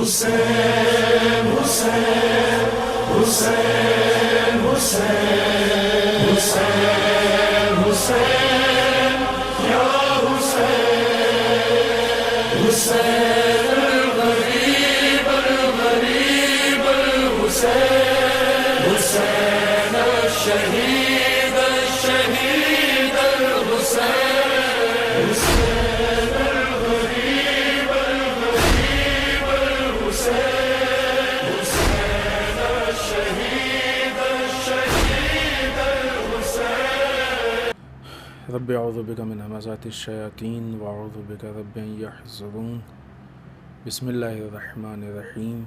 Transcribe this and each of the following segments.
حسین حسین حسین حسین حسین حسین یا حسین حسین الغریب الغریب الحسین حسین الشہید الشہید الحسین حسین الغریب الغریب الحسین حسین الشہید الشہید الحسین. رب اعوذ بک من همزات الشیاطین واعوذ بک رب ان یحضرون. بسم اللہ الرحمن الرحیم.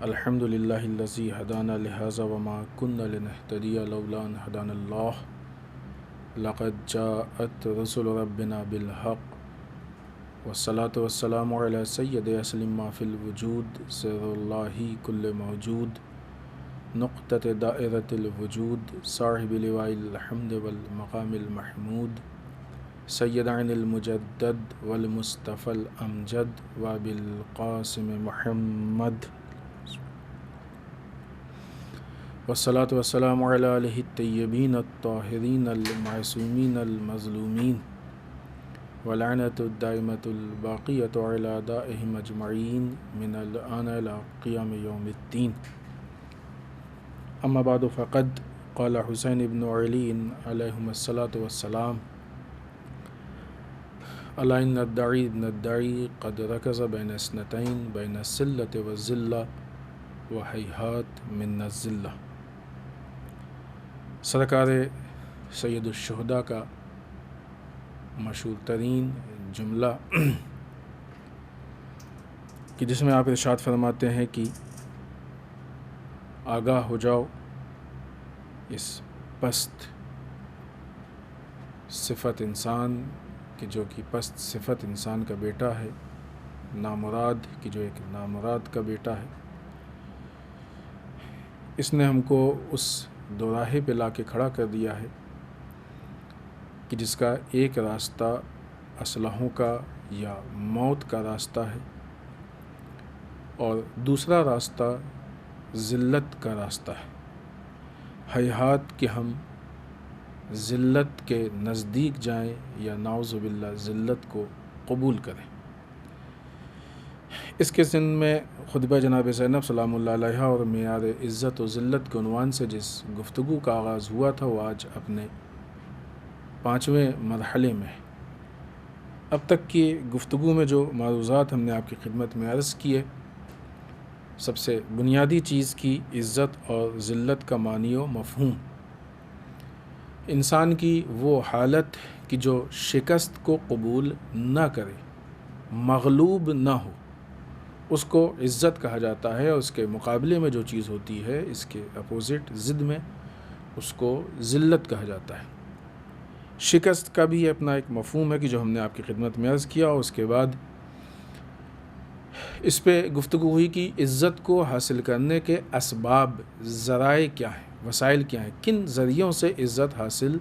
الحمد للہ الذی ہدانا لہذا وما كنا لنہتدی لولا ان ہدانا اللہ. لقد جاءت رسل ربنا بالحق والصلاة والسلام علی سید اصل ما فی الوجود سر اللہ کل موجود نقطة دائرة الوجود صاحب لواء الحمد والمقام المحمود سید عین المجدد والمصطفى الامجد وبالقاسم محمد والصلاة والسلام علی آلہ الطیبین الطاہرین المعصومین المظلومین واللعنة الدائمة الباقیة علی اعدائهم اجمعین من الآن إلی قیام یوم الدین. اما بعد فقد قال حسین بن علی علیہم الصلاة والسلام الا ان الدعی قد رکز بین اثنتین بین السلة والذلة وہیہات من الذلة. سرکار سید الشہداء کا مشہور ترین جملہ کہ جس میں آپ ارشاد فرماتے ہیں کہ آگاہ ہو جاؤ اس پست صفت انسان کہ جو کہ پست صفت انسان کا بیٹا ہے، نامراد کہ جو ایک نامراد کا بیٹا ہے. اس نے ہم کو اس دوراہے پہ لا کے کھڑا کر دیا ہے کہ جس کا ایک راستہ اسلحوں کا یا موت کا راستہ ہے اور دوسرا راستہ ذلت کا راستہ ہے. ہیہات کہ ہم ذلت کے نزدیک جائیں یا نعوذ باللہ ذلت کو قبول کریں. اس کے ضمن میں خطبہ جناب زینب سلام اللہ علیہا اور معیار عزت و ذلت کے عنوان سے جس گفتگو کا آغاز ہوا تھا وہ آج اپنے 5ویں مرحلے میں. اب تک کی گفتگو میں جو معروضات ہم نے آپ کی خدمت میں عرض کیے، سب سے بنیادی چیز کی عزت اور ذلت کا معنی و مفہوم. انسان کی وہ حالت کہ جو شکست کو قبول نہ کرے، مغلوب نہ ہو، اس کو عزت کہا جاتا ہے. اور اس کے مقابلے میں جو چیز ہوتی ہے، اس کے اپوزٹ ضد میں، اس کو ذلت کہا جاتا ہے. شکست کا بھی اپنا ایک مفہوم ہے کہ جو ہم نے آپ کی خدمت میں عرض کیا. اور اس کے بعد اس پہ گفتگو ہوئی کہ عزت کو حاصل کرنے کے اسباب، ذرائع کیا ہیں، وسائل کیا ہیں، کن ذریعوں سے عزت حاصل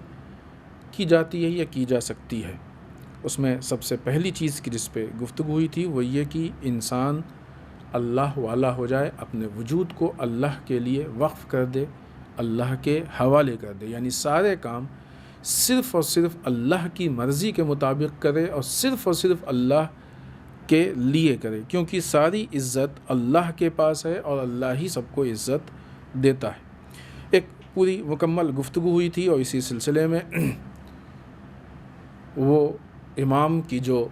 کی جاتی ہے یا کی جا سکتی ہے. اس میں سب سے پہلی چیز کی جس پہ گفتگو ہوئی تھی وہ یہ کہ انسان اللہ والا ہو جائے، اپنے وجود کو اللہ کے لیے وقف کر دے، اللہ کے حوالے کر دے. یعنی سارے کام صرف اور صرف اللہ کی مرضی کے مطابق کرے اور صرف اللہ کے لیے کرے، کیونکہ ساری عزت اللہ کے پاس ہے اور اللہ ہی سب کو عزت دیتا ہے. ایک پوری مکمل گفتگو ہوئی تھی اور اسی سلسلے میں وہ امام کی جو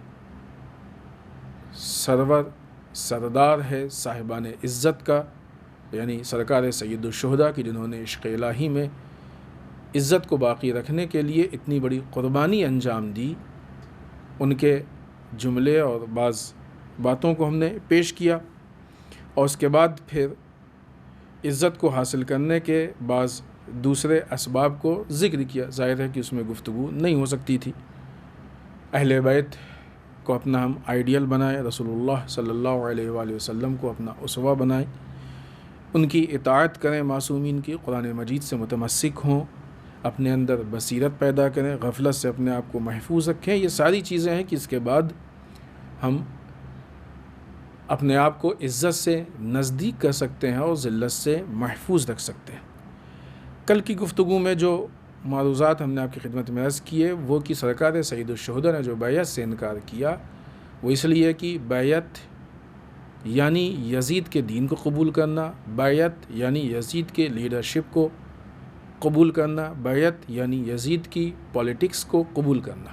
سردار ہے صاحبان عزت کا، یعنی سرکار سید الشہداء کی جنہوں نے عشق الہی میں عزت کو باقی رکھنے کے لیے اتنی بڑی قربانی انجام دی، ان کے جملے اور بعض باتوں کو ہم نے پیش کیا. اور اس کے بعد پھر عزت کو حاصل کرنے کے بعض دوسرے اسباب کو ذکر کیا. ظاہر ہے کہ اس میں گفتگو نہیں ہو سکتی تھی. اہل بیت کو اپنا ہم آئیڈیل بنائیں، رسول اللہ صلی اللہ علیہ وآلہ وسلم کو اپنا اسوہ بنائیں، ان کی اطاعت کریں، معصومین کی قرآن مجید سے متمسک ہوں، اپنے اندر بصیرت پیدا کریں، غفلت سے اپنے آپ کو محفوظ رکھیں. یہ ساری چیزیں ہیں کہ اس کے بعد ہم اپنے آپ کو عزت سے نزدیک کر سکتے ہیں اور ذلت سے محفوظ رکھ سکتے ہیں۔ کل کی گفتگو میں جو معروضات ہم نے آپ کی خدمت میں عرض کیے وہ کہ سرکار سید الشہداء نے جو بیعت سے انکار کیا وہ اس لیے کہ بیعت یعنی یزید کے دین کو قبول کرنا، بیعت یعنی یزید کے لیڈرشپ کو قبول کرنا، بیعت یعنی یزید کی پولیٹکس کو قبول کرنا۔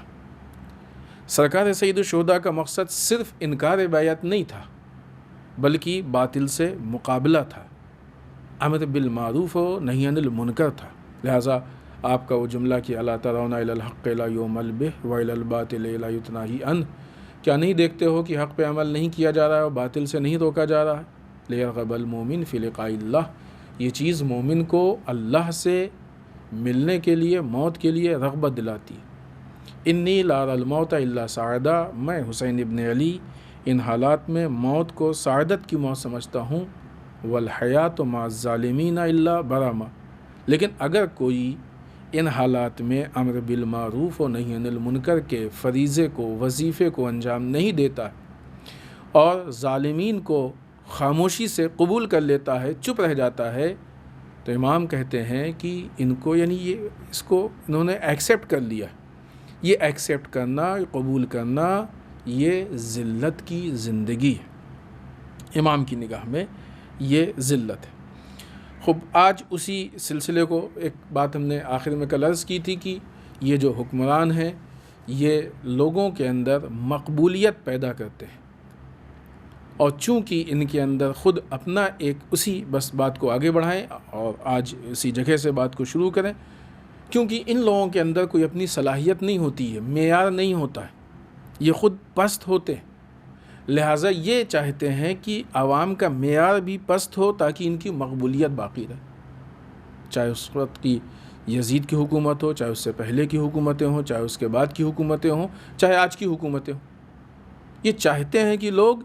سرکار سید الشہداء کا مقصد صرف انکار بیعت نہیں تھا بلکہ باطل سے مقابلہ تھا، امر بالمعروف و نہی عن المنکر تھا۔ لہٰذا آپ کا وہ جملہ کہ الا ترون الی الحق لا یعمل بہ والی الباطل لا یتناہی عنہ، کیا نہیں دیکھتے ہو کہ حق پہ عمل نہیں کیا جا رہا ہے اور باطل سے نہیں روکا جا رہا ہے؟ لیرغب المومن فی لقاء اللہ، یہ چیز مومن کو اللہ سے ملنے کے لیے، موت کے لیے رغبت دلاتی ہے۔ انی لا اری الموت الا سعادہ، میں حسین ابن علی ان حالات میں موت کو سعادت کی موت سمجھتا ہوں۔ والحیات مع الظالمین الا برما، لیکن اگر کوئی ان حالات میں امر بالمعروف و نہی عن المنکر کے فریضے کو، وظیفے کو انجام نہیں دیتا اور ظالمین کو خاموشی سے قبول کر لیتا ہے، چپ رہ جاتا ہے، تو امام کہتے ہیں کہ ان کو یعنی اس کو انہوں نے ایکسیپٹ کر لیا۔ یہ ایکسیپٹ کرنا، قبول کرنا، یہ ذلت کی زندگی ہے۔ امام کی نگاہ میں یہ ذلت ہے۔ خوب آج اسی سلسلے کو ایک بات ہم نے آخر میں کل عرض کی تھی کہ یہ جو حکمران ہیں یہ لوگوں کے اندر مقبولیت پیدا کرتے ہیں، اور چونکہ ان کے اندر خود اپنا ایک اسی بس بات کو آگے بڑھائیں اور آج اسی جگہ سے بات کو شروع کریں، کیونکہ ان لوگوں کے اندر کوئی اپنی صلاحیت نہیں ہوتی ہے، معیار نہیں ہوتا ہے، یہ خود پست ہوتے ہیں، لہٰذا یہ چاہتے ہیں کہ عوام کا معیار بھی پست ہو تاکہ ان کی مقبولیت باقی رہے، چاہے اس وقت کی یزید کی حکومت ہو، چاہے اس سے پہلے کی حکومتیں ہوں، چاہے اس کے بعد کی حکومتیں ہوں، چاہے آج کی حکومتیں ہوں۔ یہ چاہتے ہیں کہ لوگ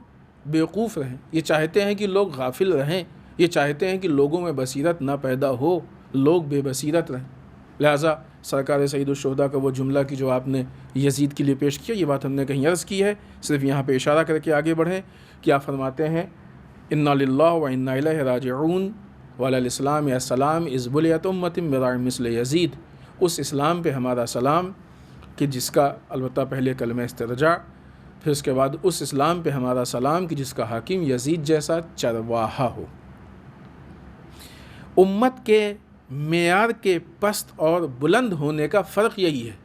بیوقوف رہیں، یہ چاہتے ہیں کہ لوگ غافل رہیں، یہ چاہتے ہیں کہ لوگوں میں بصیرت نہ پیدا ہو، لوگ بے بصیرت رہیں۔ لہٰذا سرکار سید الشہداء کا وہ جملہ کہ جو آپ نے یزید کے لیے پیش کیا، یہ بات ہم نے کہیں عرض کی ہے، صرف یہاں پہ اشارہ کر کے آگے بڑھیں کہ آپ فرماتے ہیں انا للہ و انا الیہ راجعون وعلی الاسلام السلام اذ بلیت امت براع مثل یزید، اس اسلام پہ ہمارا سلام کہ جس کا البتہ پہلے کلمہ استرجاع، پھر اس کے بعد اس اسلام پہ ہمارا سلام کہ جس کا حاکم یزید جیسا چرواہا ہو۔ امت کے معیار کے پست اور بلند ہونے کا فرق یہی ہے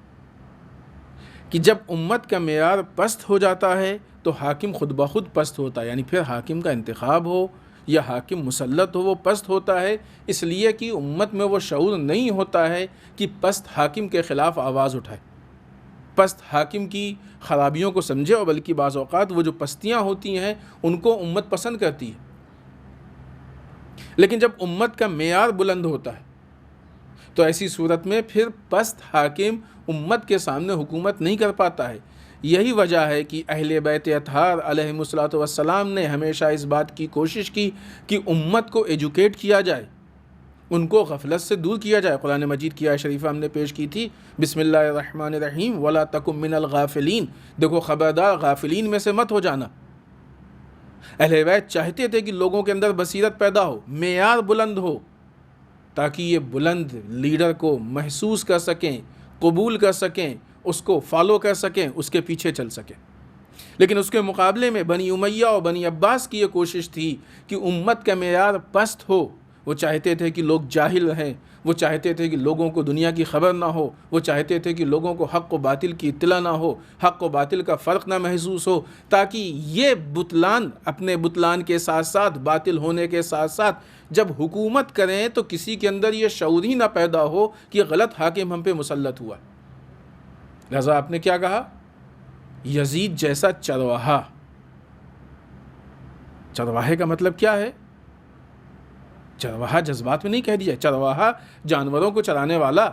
کہ جب امت کا معیار پست ہو جاتا ہے تو حاکم خود بخود پست ہوتا ہے، یعنی پھر حاکم کا انتخاب ہو یا حاکم مسلط ہو وہ پست ہوتا ہے، اس لیے کہ امت میں وہ شعور نہیں ہوتا ہے کہ پست حاکم کے خلاف آواز اٹھائے، پست حاکم کی خرابیوں کو سمجھے، اور بلکہ بعض اوقات وہ جو پستیاں ہوتی ہیں ان کو امت پسند کرتی ہے۔ لیکن جب امت کا معیار بلند ہوتا ہے تو ایسی صورت میں پھر پست حاکم امت کے سامنے حکومت نہیں کر پاتا ہے۔ یہی وجہ ہے کہ اہل بیت اطہار علیہم الصلوۃ والسلام نے ہمیشہ اس بات کی کوشش کی کہ امت کو ایجوکیٹ کیا جائے، ان کو غفلت سے دور کیا جائے۔ قرآن مجید کی آیت شریفہ ہم نے پیش کی تھی، بسم اللہ الرحمن الرحیم ولا تکن من الغافلین، دیکھو خبردار غافلین میں سے مت ہو جانا۔ اہل بیت چاہتے تھے کہ لوگوں کے اندر بصیرت پیدا ہو، معیار بلند ہو، تاکہ یہ بلند لیڈر کو محسوس کر سکیں، قبول کر سکیں، اس کو فالو کر سکیں، اس کے پیچھے چل سکیں۔ لیکن اس کے مقابلے میں بنی امیہ اور بنی عباس کی یہ کوشش تھی کہ امت کا معیار پست ہو، وہ چاہتے تھے کہ لوگ جاہل رہیں، وہ چاہتے تھے کہ لوگوں کو دنیا کی خبر نہ ہو، وہ چاہتے تھے کہ لوگوں کو حق و باطل کی اطلاع نہ ہو، حق و باطل کا فرق نہ محسوس ہو، تاکہ یہ بطلان اپنے بطلان کے ساتھ ساتھ، باطل ہونے کے ساتھ ساتھ جب حکومت کریں تو کسی کے اندر یہ شعور ہی نہ پیدا ہو کہ غلط حاکم ہم پہ مسلط ہوا۔ لہذا آپ نے کیا کہا؟ یزید جیسا چرواہا۔ چرواہے کا مطلب کیا ہے؟ چرواہا جذبات میں نہیں کہہ دیا، چرواہا جانوروں کو چرانے والا،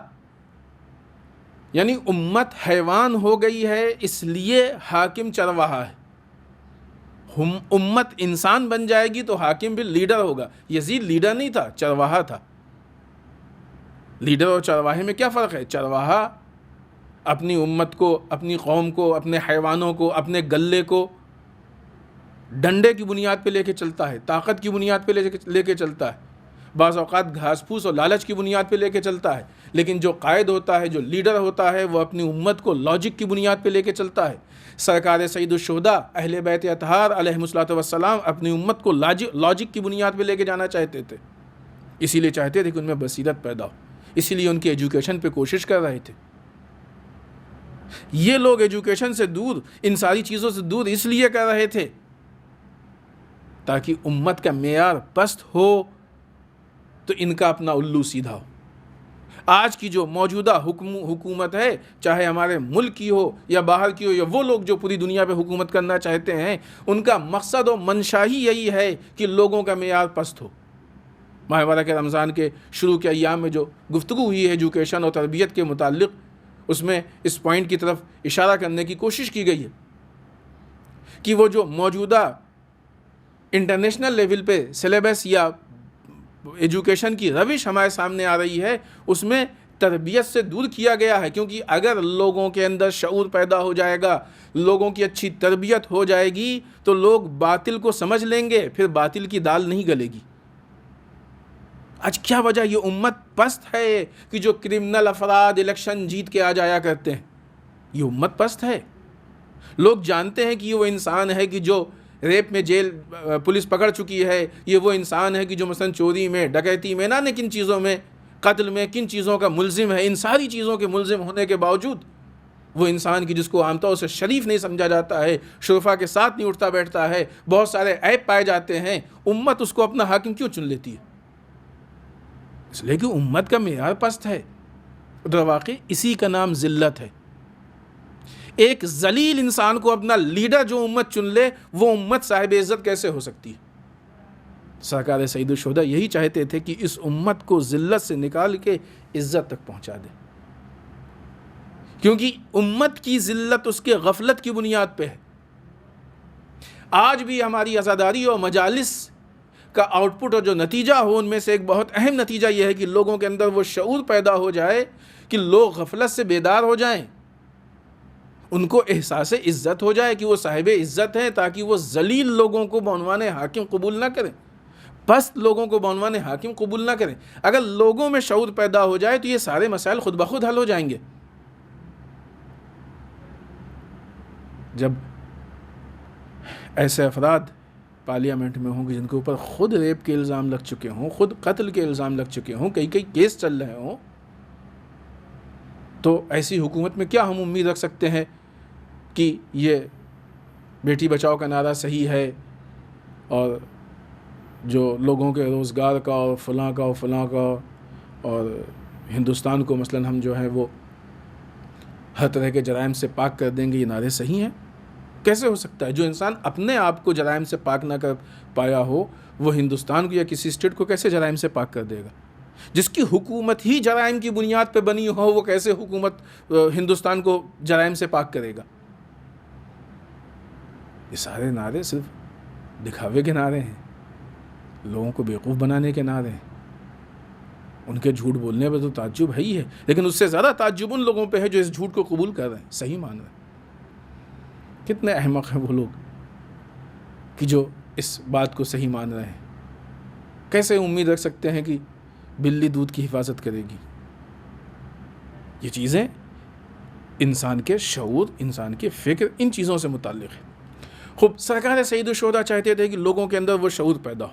یعنی امت حیوان ہو گئی ہے اس لیے حاکم چرواہا ہے۔ امت انسان بن جائے گی تو حاکم بھی لیڈر ہوگا۔ یزید لیڈر نہیں تھا، چرواہا تھا۔ لیڈر اور چرواہے میں کیا فرق ہے؟ چرواہا اپنی امت کو، اپنی قوم کو، اپنے حیوانوں کو، اپنے گلے کو ڈنڈے کی بنیاد پہ لے کے چلتا ہے، طاقت کی بنیاد پہ لے کے چلتا ہے، بعض اوقات گھاس پھوس اور لالچ کی بنیاد پہ لے کے چلتا ہے، لیکن جو قائد ہوتا ہے، جو لیڈر ہوتا ہے، وہ اپنی امت کو لاجک کی بنیاد پہ لے کے چلتا ہے۔ سرکار سید الشہداء اہل بیت اطہار علیہم الصلوۃ والسلام اپنی امت کو لاجک کی بنیاد پہ لے کے جانا چاہتے تھے، اسی لیے چاہتے تھے کہ ان میں بصیرت پیدا ہو، اسی لیے ان کی ایجوکیشن پہ کوشش کر رہے تھے۔ یہ لوگ ایجوکیشن سے دور، ان ساری چیزوں سے دور اس لیے کر رہے تھے تاکہ امت کا معیار پست ہو تو ان کا اپنا الو سیدھا ہو۔ آج کی جو موجودہ حکومت ہے، چاہے ہمارے ملک کی ہو یا باہر کی ہو، یا وہ لوگ جو پوری دنیا پہ حکومت کرنا چاہتے ہیں، ان کا مقصد و منشا ہی یہی ہے کہ لوگوں کا معیار پست ہو۔ ماہ مبارک رمضان کے شروع کے ایام میں جو گفتگو ہوئی ہے ایجوکیشن اور تربیت کے متعلق، اس میں اس پوائنٹ کی طرف اشارہ کرنے کی کوشش کی گئی ہے کہ وہ جو موجودہ انٹرنیشنل لیول پہ سلیبس یا ایجوکیشن کی روش ہمارے سامنے آ رہی ہے، اس میں تربیت سے دور کیا گیا ہے، کیونکہ اگر لوگوں کے اندر شعور پیدا ہو جائے گا، لوگوں کی اچھی تربیت ہو جائے گی، تو لوگ باطل کو سمجھ لیں گے، پھر باطل کی دال نہیں گلے گی۔ آج کیا وجہ یہ امت پست ہے کہ جو کرمنل افراد الیکشن جیت کے آ جایا کرتے ہیں؟ یہ امت پست ہے۔ لوگ جانتے ہیں کہ یہ وہ انسان ہے کہ جو ریپ میں جیل پولیس پکڑ چکی ہے، یہ وہ انسان ہے کہ جو مثلا چوری میں، ڈکیتی میں، نہ کن چیزوں میں، قتل میں کن چیزوں کا ملزم ہے۔ ان ساری چیزوں کے ملزم ہونے کے باوجود وہ انسان کی جس کو عام طور سے شریف نہیں سمجھا جاتا ہے، شرفا کے ساتھ نہیں اٹھتا بیٹھتا ہے، بہت سارے عیب پائے جاتے ہیں، امت اس کو اپنا حاکم کیوں چن لیتی ہے؟ اس لیے کہ امت کا معیار پست ہے۔ در واقع اسی کا نام ذلت ہے۔ ایک ذلیل انسان کو اپنا لیڈر جو امت چن لے، وہ امت صاحب عزت کیسے ہو سکتی ہے؟ سرکار سید الشہداء یہی چاہتے تھے کہ اس امت کو ذلت سے نکال کے عزت تک پہنچا دے، کیونکہ امت کی ذلت اس کے غفلت کی بنیاد پہ ہے۔ آج بھی ہماری عزاداری اور مجالس کا آؤٹ پٹ اور جو نتیجہ ہو، ان میں سے ایک بہت اہم نتیجہ یہ ہے کہ لوگوں کے اندر وہ شعور پیدا ہو جائے کہ لوگ غفلت سے بیدار ہو جائیں، ان کو احساس عزت ہو جائے کہ وہ صاحب عزت ہیں، تاکہ وہ ذلیل لوگوں کو بعنوان حاکم قبول نہ کریں، پست لوگوں کو بعنوان حاکم قبول نہ کریں۔ اگر لوگوں میں شعور پیدا ہو جائے تو یہ سارے مسائل خود بخود حل ہو جائیں گے۔ جب ایسے افراد پارلیمنٹ میں ہوں گے جن کے اوپر خود ریپ کے الزام لگ چکے ہوں، خود قتل کے الزام لگ چکے ہوں، کئی کیس چل رہے ہوں، تو ایسی حکومت میں کیا ہم امید رکھ سکتے ہیں کہ یہ بیٹی بچاؤ کا نعرہ صحیح ہے، اور جو لوگوں کے روزگار کا اور فلاں کا اور ہندوستان کو مثلا ہم جو ہے وہ ہر طرح کے جرائم سے پاک کر دیں گے، یہ نعرے صحیح ہیں؟ کیسے ہو سکتا ہے؟ جو انسان اپنے آپ کو جرائم سے پاک نہ کر پایا ہو، وہ ہندوستان کو یا کسی اسٹیٹ کو کیسے جرائم سے پاک کر دے گا؟ جس کی حکومت ہی جرائم کی بنیاد پہ بنی ہو، وہ کیسے حکومت ہندوستان کو جرائم سے پاک کرے گا؟ یہ سارے نعرے صرف دکھاوے کے نعرے ہیں، لوگوں کو بیوقوف بنانے کے نعرے ہیں۔ ان کے جھوٹ بولنے پہ تو تعجب ہے ہی ہے، لیکن اس سے زیادہ تعجب ان لوگوں پہ ہے جو اس جھوٹ کو قبول کر رہے ہیں، صحیح مان رہے ہیں۔ کتنے احمق ہیں وہ لوگ کہ جو اس بات کو صحیح مان رہے ہیں۔ کیسے امید رکھ سکتے ہیں کہ بلی دودھ کی حفاظت کرے گی؟ یہ چیزیں انسان کے شعور، انسان کے فکر، ان چیزوں سے متعلق ہے۔ خوب سرکار سید الشہداء چاہتے تھے کہ لوگوں کے اندر وہ شعور پیدا ہو،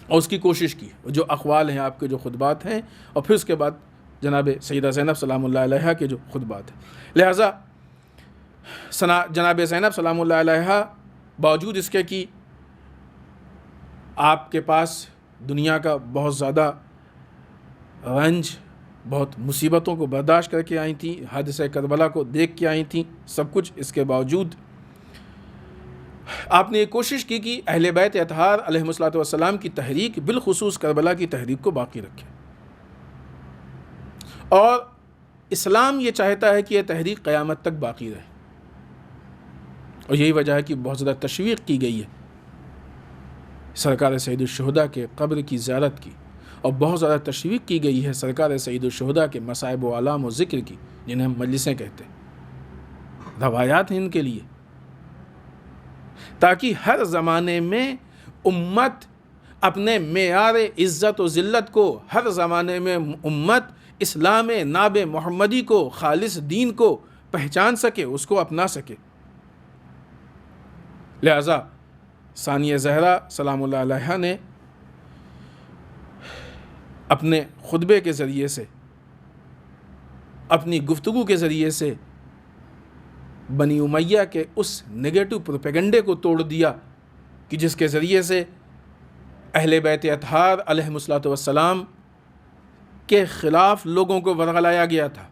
اور اس کی کوشش کی۔ جو اقوال ہیں، آپ کے جو خطبات ہیں، اور پھر اس کے بعد جناب سیدہ زینب سلام اللہ علیہا کے جو خطبات ہیں، لہٰذا جناب زینب سلام اللہ علیہا باوجود اس کے کہ آپ کے پاس دنیا کا بہت زیادہ رنج، بہت مصیبتوں کو برداشت کر کے آئی تھیں، حادثہ کربلا کو دیکھ کے آئی تھیں، سب کچھ اس کے باوجود آپ نے یہ کوشش کی کہ اہل بیت اطہار علیہم الصلوۃ والسلام کی تحریک، بالخصوص کربلا کی تحریک کو باقی رکھے، اور اسلام یہ چاہتا ہے کہ یہ تحریک قیامت تک باقی رہے، اور یہی وجہ ہے کہ بہت زیادہ تشویق کی گئی ہے سرکار سید الشہداء کے قبر کی زیارت کی، اور بہت زیادہ تشویق کی گئی ہے سرکار سید الشہداء کے مصائب و آلام و ذکر کی، جنہیں ہم مجلسیں کہتے ہیں، روایات ہیں ان کے لیے تاکہ ہر زمانے میں امت اپنے معیار عزت و ذلت کو، ہر زمانے میں امت اسلام ناب محمدی کو، خالص دین کو پہچان سکے، اس کو اپنا سکے۔ لہذا ثانیہ زہرا سلام اللہ علیہا نے اپنے خطبے کے ذریعے سے، اپنی گفتگو کے ذریعے سے بنی امیہ کے اس نگیٹو پروپیگنڈے کو توڑ دیا کہ جس کے ذریعے سے اہل بیت اطہار علیہم الصلوۃ والسلام کے خلاف لوگوں کو ورغلایا گیا تھا۔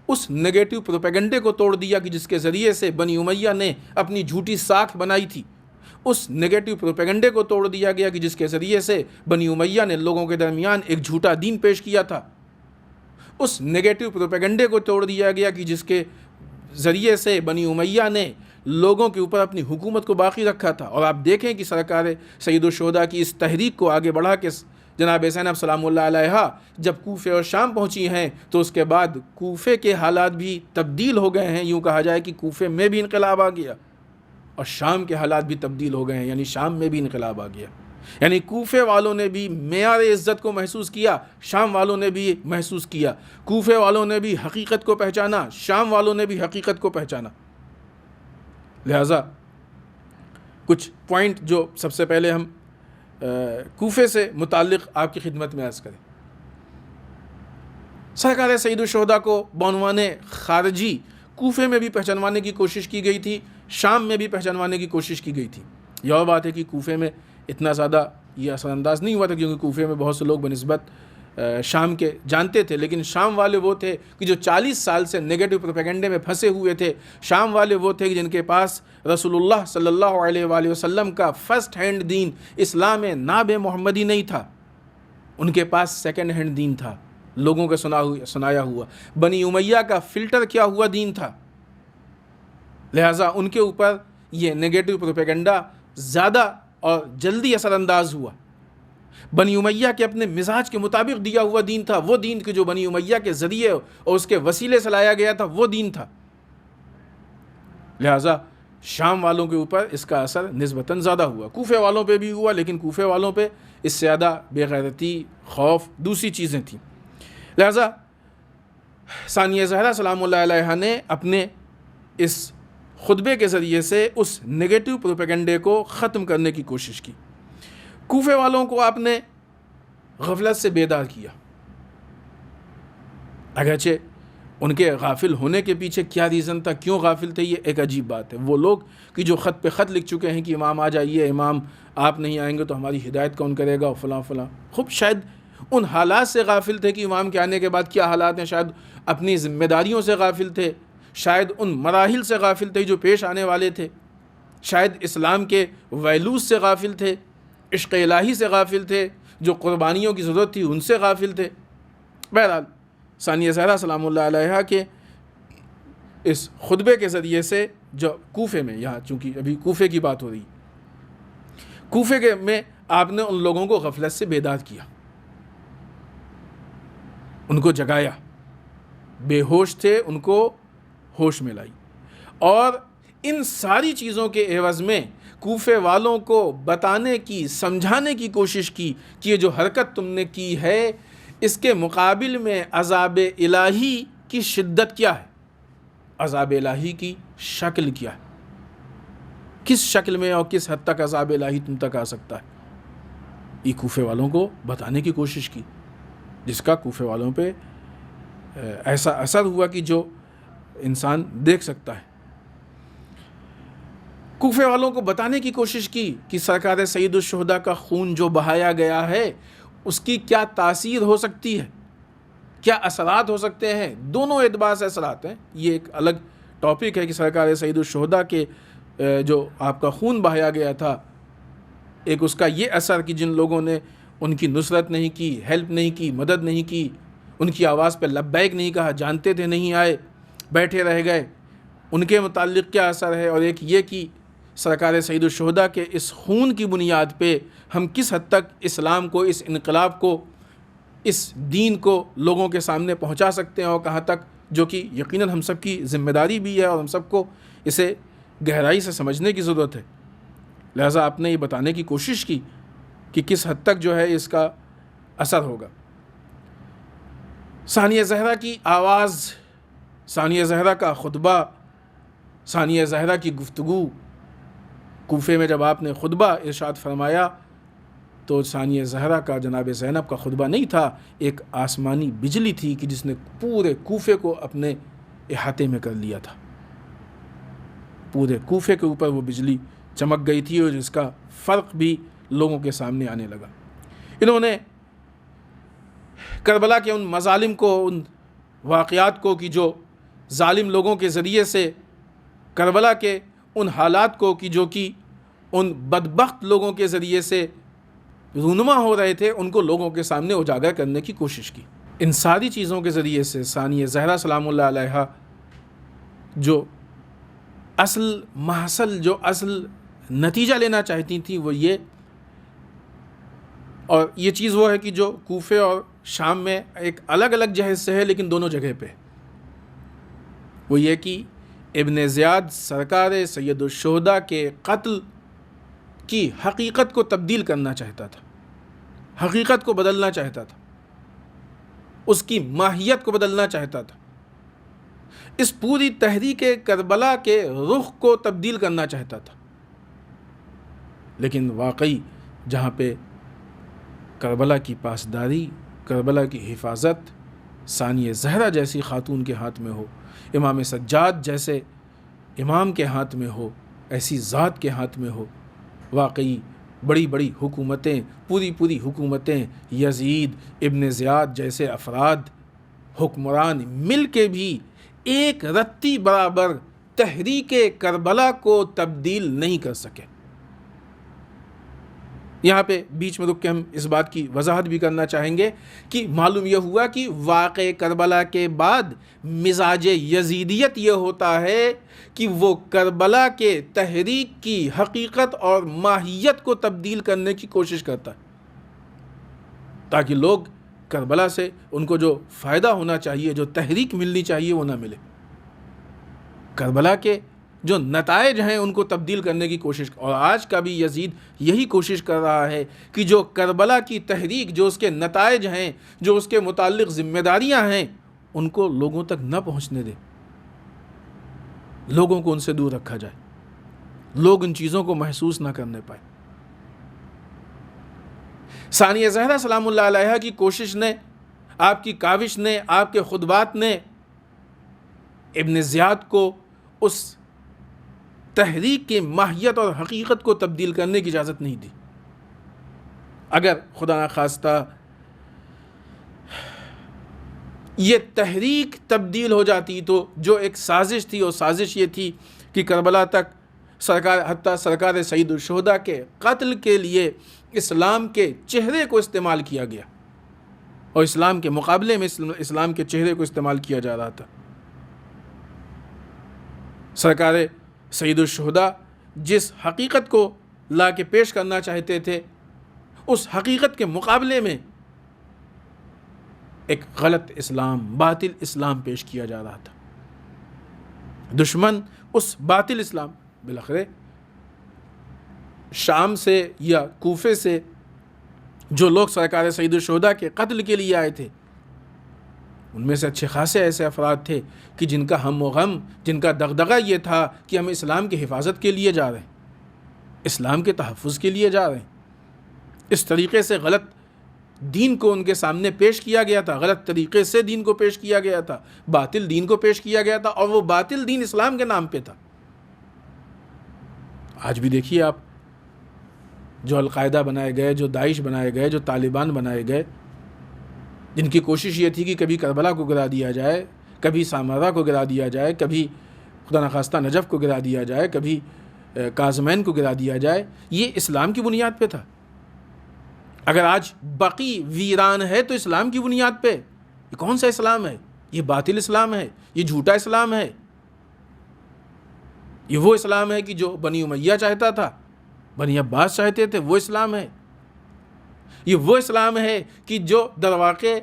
اس نگیٹو پروپیگنڈے کو توڑ دیا کہ جس کے ذریعے سے بنی امیہ نے اپنی جھوٹی ساکھ بنائی تھی۔ اس نگیٹو پروپیگنڈے کو توڑ دیا گیا کہ جس کے ذریعے سے بنی امیہ نے لوگوں کے درمیان ایک جھوٹا دین پیش کیا تھا۔ اس نگیٹو پروپیگنڈے کو توڑ دیا گیا کہ جس کے ذریعے سے بنی امیہ نے لوگوں کے اوپر اپنی حکومت کو باقی رکھا تھا۔ اور آپ دیکھیں کہ سرکار سید الشہداء کی اس تحریک کو آگے بڑھا کے جناب زینب سلام اللہ علیہا جب کوفے اور شام پہنچی ہیں تو اس کے بعد کوفے کے حالات بھی تبدیل ہو گئے ہیں۔ یوں کہا جائے کہ کوفے میں بھی انقلاب آ گیا اور شام کے حالات بھی تبدیل ہو گئے ہیں، یعنی شام میں بھی انقلاب آ گیا۔ یعنی کوفے والوں نے بھی معیار عزت کو محسوس کیا، شام والوں نے بھی محسوس کیا۔ کوفے والوں نے بھی حقیقت کو پہچانا، شام والوں نے بھی حقیقت کو پہچانا۔ لہٰذا کچھ پوائنٹ جو سب سے پہلے ہم کوفے سے متعلق آپ کی خدمت میں عرض کریں۔ سرکار سید الشہداء کو بعنوان خارجی کوفے میں بھی پہچانوانے کی کوشش کی گئی تھی، شام میں بھی پہچانوانے کی کوشش کی گئی تھی۔ یہ اور بات ہے کہ کوفے میں اتنا زیادہ یہ اثر انداز نہیں ہوا تھا، کیونکہ کوفے میں بہت سے لوگ بنسبت شام کے جانتے تھے، لیکن شام والے وہ تھے کہ جو 40 سال سے نیگیٹو پروپیگنڈے میں پھنسے ہوئے تھے۔ شام والے وہ تھے کہ جن کے پاس رسول اللہ صلی اللہ علیہ وآلہ وسلم کا فرسٹ ہینڈ دین اسلام ناب محمدی نہیں تھا، ان کے پاس سیکنڈ ہینڈ دین تھا، لوگوں کے سنایا ہوا بنی امیہ کا فلٹر کیا ہوا دین تھا۔ لہٰذا ان کے اوپر یہ نیگیٹو پروپیگنڈا زیادہ اور جلدی اثر انداز ہوا۔ بنی امیہ کے اپنے مزاج کے مطابق دیا ہوا دین تھا، وہ دین کہ جو بنی امیہ کے ذریعے اور اس کے وسیلے سے لایا گیا تھا، وہ دین تھا۔ لہٰذا شام والوں کے اوپر اس کا اثر نسبتاً زیادہ ہوا، کوفے والوں پہ بھی ہوا، لیکن کوفے والوں پہ اس سے زیادہ بے غیرتی، خوف، دوسری چیزیں تھیں۔ لہٰذا ثانیہ زہرا سلام اللہ علیہا نے اپنے اس خطبے کے ذریعے سے اس نگیٹو پروپیگنڈے کو ختم کرنے کی کوشش کی۔ کوفے والوں کو آپ نے غفلت سے بیدار کیا، اگرچہ ان کے غافل ہونے کے پیچھے کیا ریزن تھا، کیوں غافل تھے، یہ ایک عجیب بات ہے۔ وہ لوگ کہ جو خط پہ خط لکھ چکے ہیں کہ امام آ جائیے، امام آپ نہیں آئیں گے تو ہماری ہدایت کون کرے گا، فلاں فلاں، خوب شاید ان حالات سے غافل تھے کہ امام کے آنے کے بعد کیا حالات ہیں، شاید اپنی ذمہ داریوں سے غافل تھے، شاید ان مراحل سے غافل تھے جو پیش آنے والے تھے، شاید اسلام کے ویلوز سے غافل تھے، عشق الہی سے غافل تھے، جو قربانیوں کی ضرورت تھی ان سے غافل تھے۔ بہرحال ثانیہ زہرا سلام اللہ علیہا کے اس خطبے کے ذریعے سے جو کوفے میں، یہاں چونکہ ابھی کوفے کی بات ہو رہی، کوفے کے میں آپ نے ان لوگوں کو غفلت سے بیدار کیا، ان کو جگایا، بے ہوش تھے ان کو ہوش میں لائی، اور ان ساری چیزوں کے عوض میں کوفے والوں کو بتانے کی، سمجھانے کی کوشش کی کہ یہ جو حرکت تم نے کی ہے اس کے مقابل میں عذاب الہی کی شدت کیا ہے، عذاب الہی کی شکل کیا ہے، کس شکل میں اور کس حد تک عذاب الہی تم تک آ سکتا ہے، یہ کوفے والوں کو بتانے کی کوشش کی، جس کا کوفے والوں پہ ایسا اثر ہوا کہ جو انسان دیکھ سکتا ہے۔ کوفے والوں کو بتانے کی کوشش کی کہ سرکار سید الشہداء کا خون جو بہایا گیا ہے اس کی کیا تاثیر ہو سکتی ہے، کیا اثرات ہو سکتے ہیں، دونوں اعتبار سے اثرات ہیں۔ یہ ایک الگ ٹاپک ہے کہ سرکار سید الشہداء کے جو آپ کا خون بہایا گیا تھا، ایک اس کا یہ اثر کہ جن لوگوں نے ان کی نصرت نہیں کی، ہیلپ نہیں کی، مدد نہیں کی، ان کی آواز پہ لبیک نہیں کہا، جانتے تھے نہیں آئے، بیٹھے رہ گئے، ان کے متعلق کیا اثر ہے، اور ایک یہ کہ سرکار سید الشہداء کے اس خون کی بنیاد پہ ہم کس حد تک اسلام کو، اس انقلاب کو، اس دین کو لوگوں کے سامنے پہنچا سکتے ہیں، اور کہاں تک، جو کہ یقیناً ہم سب کی ذمہ داری بھی ہے اور ہم سب کو اسے گہرائی سے سمجھنے کی ضرورت ہے۔ لہٰذا آپ نے یہ بتانے کی کوشش کی کہ کس حد تک جو ہے اس کا اثر ہوگا۔ ثانیہ زہرا کی آواز، ثانیہ زہرا کا خطبہ، ثانیہ زہرا کی گفتگو، کوفے میں جب آپ نے خطبہ ارشاد فرمایا تو ثانیہ زہرا کا، جناب زینب کا خطبہ نہیں تھا، ایک آسمانی بجلی تھی کہ جس نے پورے کوفے کو اپنے احاطے میں کر لیا تھا۔ پورے کوفے کے اوپر وہ بجلی چمک گئی تھی اور جس کا فرق بھی لوگوں کے سامنے آنے لگا۔ انہوں نے کربلا کے ان مظالم کو، ان واقعات کو کہ جو ظالم لوگوں کے ذریعے سے کربلا کے ان حالات کو کہ جو کہ ان بدبخت لوگوں کے ذریعے سے رونما ہو رہے تھے، ان کو لوگوں کے سامنے اجاگر کرنے کی کوشش کی۔ ان ساری چیزوں کے ذریعے سے ثانیہ زہرا سلام اللہ علیہا جو اصل نتیجہ لینا چاہتی تھیں وہ یہ، اور یہ چیز وہ ہے کہ جو کوفے اور شام میں ایک الگ الگ جہیز سے ہے لیکن دونوں جگہ پہ، وہ یہ کہ ابن زیاد سرکار سید الشہداء کے قتل کی حقیقت کو تبدیل کرنا چاہتا تھا، حقیقت کو بدلنا چاہتا تھا، اس کی ماہیت کو بدلنا چاہتا تھا، اس پوری تحریک کربلا کے رخ کو تبدیل کرنا چاہتا تھا۔ لیکن واقعی جہاں پہ کربلا کی پاسداری، کربلا کی حفاظت ثانیہ زہرا جیسی خاتون کے ہاتھ میں ہو، امام سجاد جیسے امام کے ہاتھ میں ہو، ایسی ذات کے ہاتھ میں ہو، واقعی بڑی بڑی حکومتیں، پوری حکومتیں، یزید، ابن زیاد جیسے افراد، حکمران مل کے بھی ایک رتی برابر تحریک کربلا کو تبدیل نہیں کر سکے۔ یہاں پہ بیچ میں رک کے ہم اس بات کی وضاحت بھی کرنا چاہیں گے کہ معلوم یہ ہوا کہ واقع کربلا کے بعد مزاج یزیدیت یہ ہوتا ہے کہ وہ کربلا کے تحریک کی حقیقت اور ماہیت کو تبدیل کرنے کی کوشش کرتا ہے، تاکہ لوگ کربلا سے ان کو جو فائدہ ہونا چاہیے، جو تحریک ملنی چاہیے، وہ نہ ملے۔ کربلا کے جو نتائج ہیں ان کو تبدیل کرنے کی کوشش، اور آج کا بھی یزید یہی کوشش کر رہا ہے کہ جو کربلا کی تحریک، جو اس کے نتائج ہیں، جو اس کے متعلق ذمہ داریاں ہیں، ان کو لوگوں تک نہ پہنچنے دے، لوگوں کو ان سے دور رکھا جائے، لوگ ان چیزوں کو محسوس نہ کرنے پائے۔ ثانیہ زہرا سلام اللہ علیہا کی کوشش نے، آپ کی کاوش نے، آپ کے خطبات نے ابن زیاد کو اس تحریک کی ماہیت اور حقیقت کو تبدیل کرنے کی اجازت نہیں دی۔ اگر خدا نخواستہ یہ تحریک تبدیل ہو جاتی تو جو ایک سازش تھی، وہ سازش یہ تھی کہ کربلا تک حتیٰ سرکار سید الشہداء کے قتل کے لیے اسلام کے چہرے کو استعمال کیا گیا، اور اسلام کے مقابلے میں اسلام کے چہرے کو استعمال کیا جا رہا تھا۔ سرکار سید الشہداء جس حقیقت کو لا کے پیش کرنا چاہتے تھے، اس حقیقت کے مقابلے میں ایک غلط اسلام، باطل اسلام پیش کیا جا رہا تھا۔ دشمن اس باطل اسلام، بالاخرے شام سے یا کوفے سے جو لوگ سرکار سید الشہداء کے قتل کے لیے آئے تھے، ان میں سے اچھے خاصے ایسے افراد تھے کہ جن کا ہم و غم، جن کا دغدغہ یہ تھا کہ ہم اسلام کی حفاظت کے لیے جا رہے ہیں، اسلام کے تحفظ کے لیے جا رہے ہیں۔ اس طریقے سے غلط دین کو ان کے سامنے پیش کیا گیا تھا، غلط طریقے سے دین کو پیش کیا گیا تھا، باطل دین کو پیش کیا گیا تھا، اور وہ باطل دین اسلام کے نام پہ تھا۔ آج بھی دیکھیے آپ، جو القاعدہ بنائے گئے، جو داعش بنائے گئے، جو طالبان بنائے گئے، جن کی کوشش یہ تھی کہ کبھی کربلا کو گرا دیا جائے، کبھی سامرا کو گرا دیا جائے، کبھی خدا نخواستہ نجف کو گرا دیا جائے، کبھی کاظمین کو گرا دیا جائے، یہ اسلام کی بنیاد پہ تھا۔ اگر آج باقی ویران ہے تو اسلام کی بنیاد پہ۔ یہ کون سا اسلام ہے؟ یہ باطل اسلام ہے، یہ جھوٹا اسلام ہے، یہ وہ اسلام ہے کہ جو بنی امیہ چاہتا تھا، بنی عباس چاہتے تھے، وہ اسلام ہے۔ یہ وہ اسلام ہے کہ جو در واقع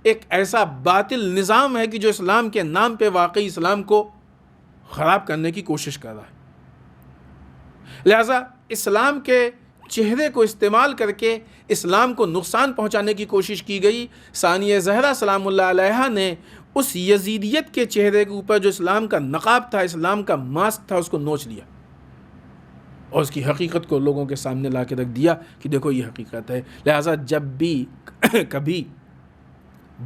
ایک ایسا باطل نظام ہے کہ جو اسلام کے نام پہ واقعی اسلام کو خراب کرنے کی کوشش کر رہا ہے۔ لہٰذا اسلام کے چہرے کو استعمال کر کے اسلام کو نقصان پہنچانے کی کوشش کی گئی۔ ثانیہ زہرا سلام اللہ علیہا نے اس یزیدیت کے چہرے کے اوپر جو اسلام کا نقاب تھا، اسلام کا ماسک تھا، اس کو نوچ لیا اور اس کی حقیقت کو لوگوں کے سامنے لا کے رکھ دیا کہ دیکھو یہ حقیقت ہے۔ لہٰذا جب بھی کبھی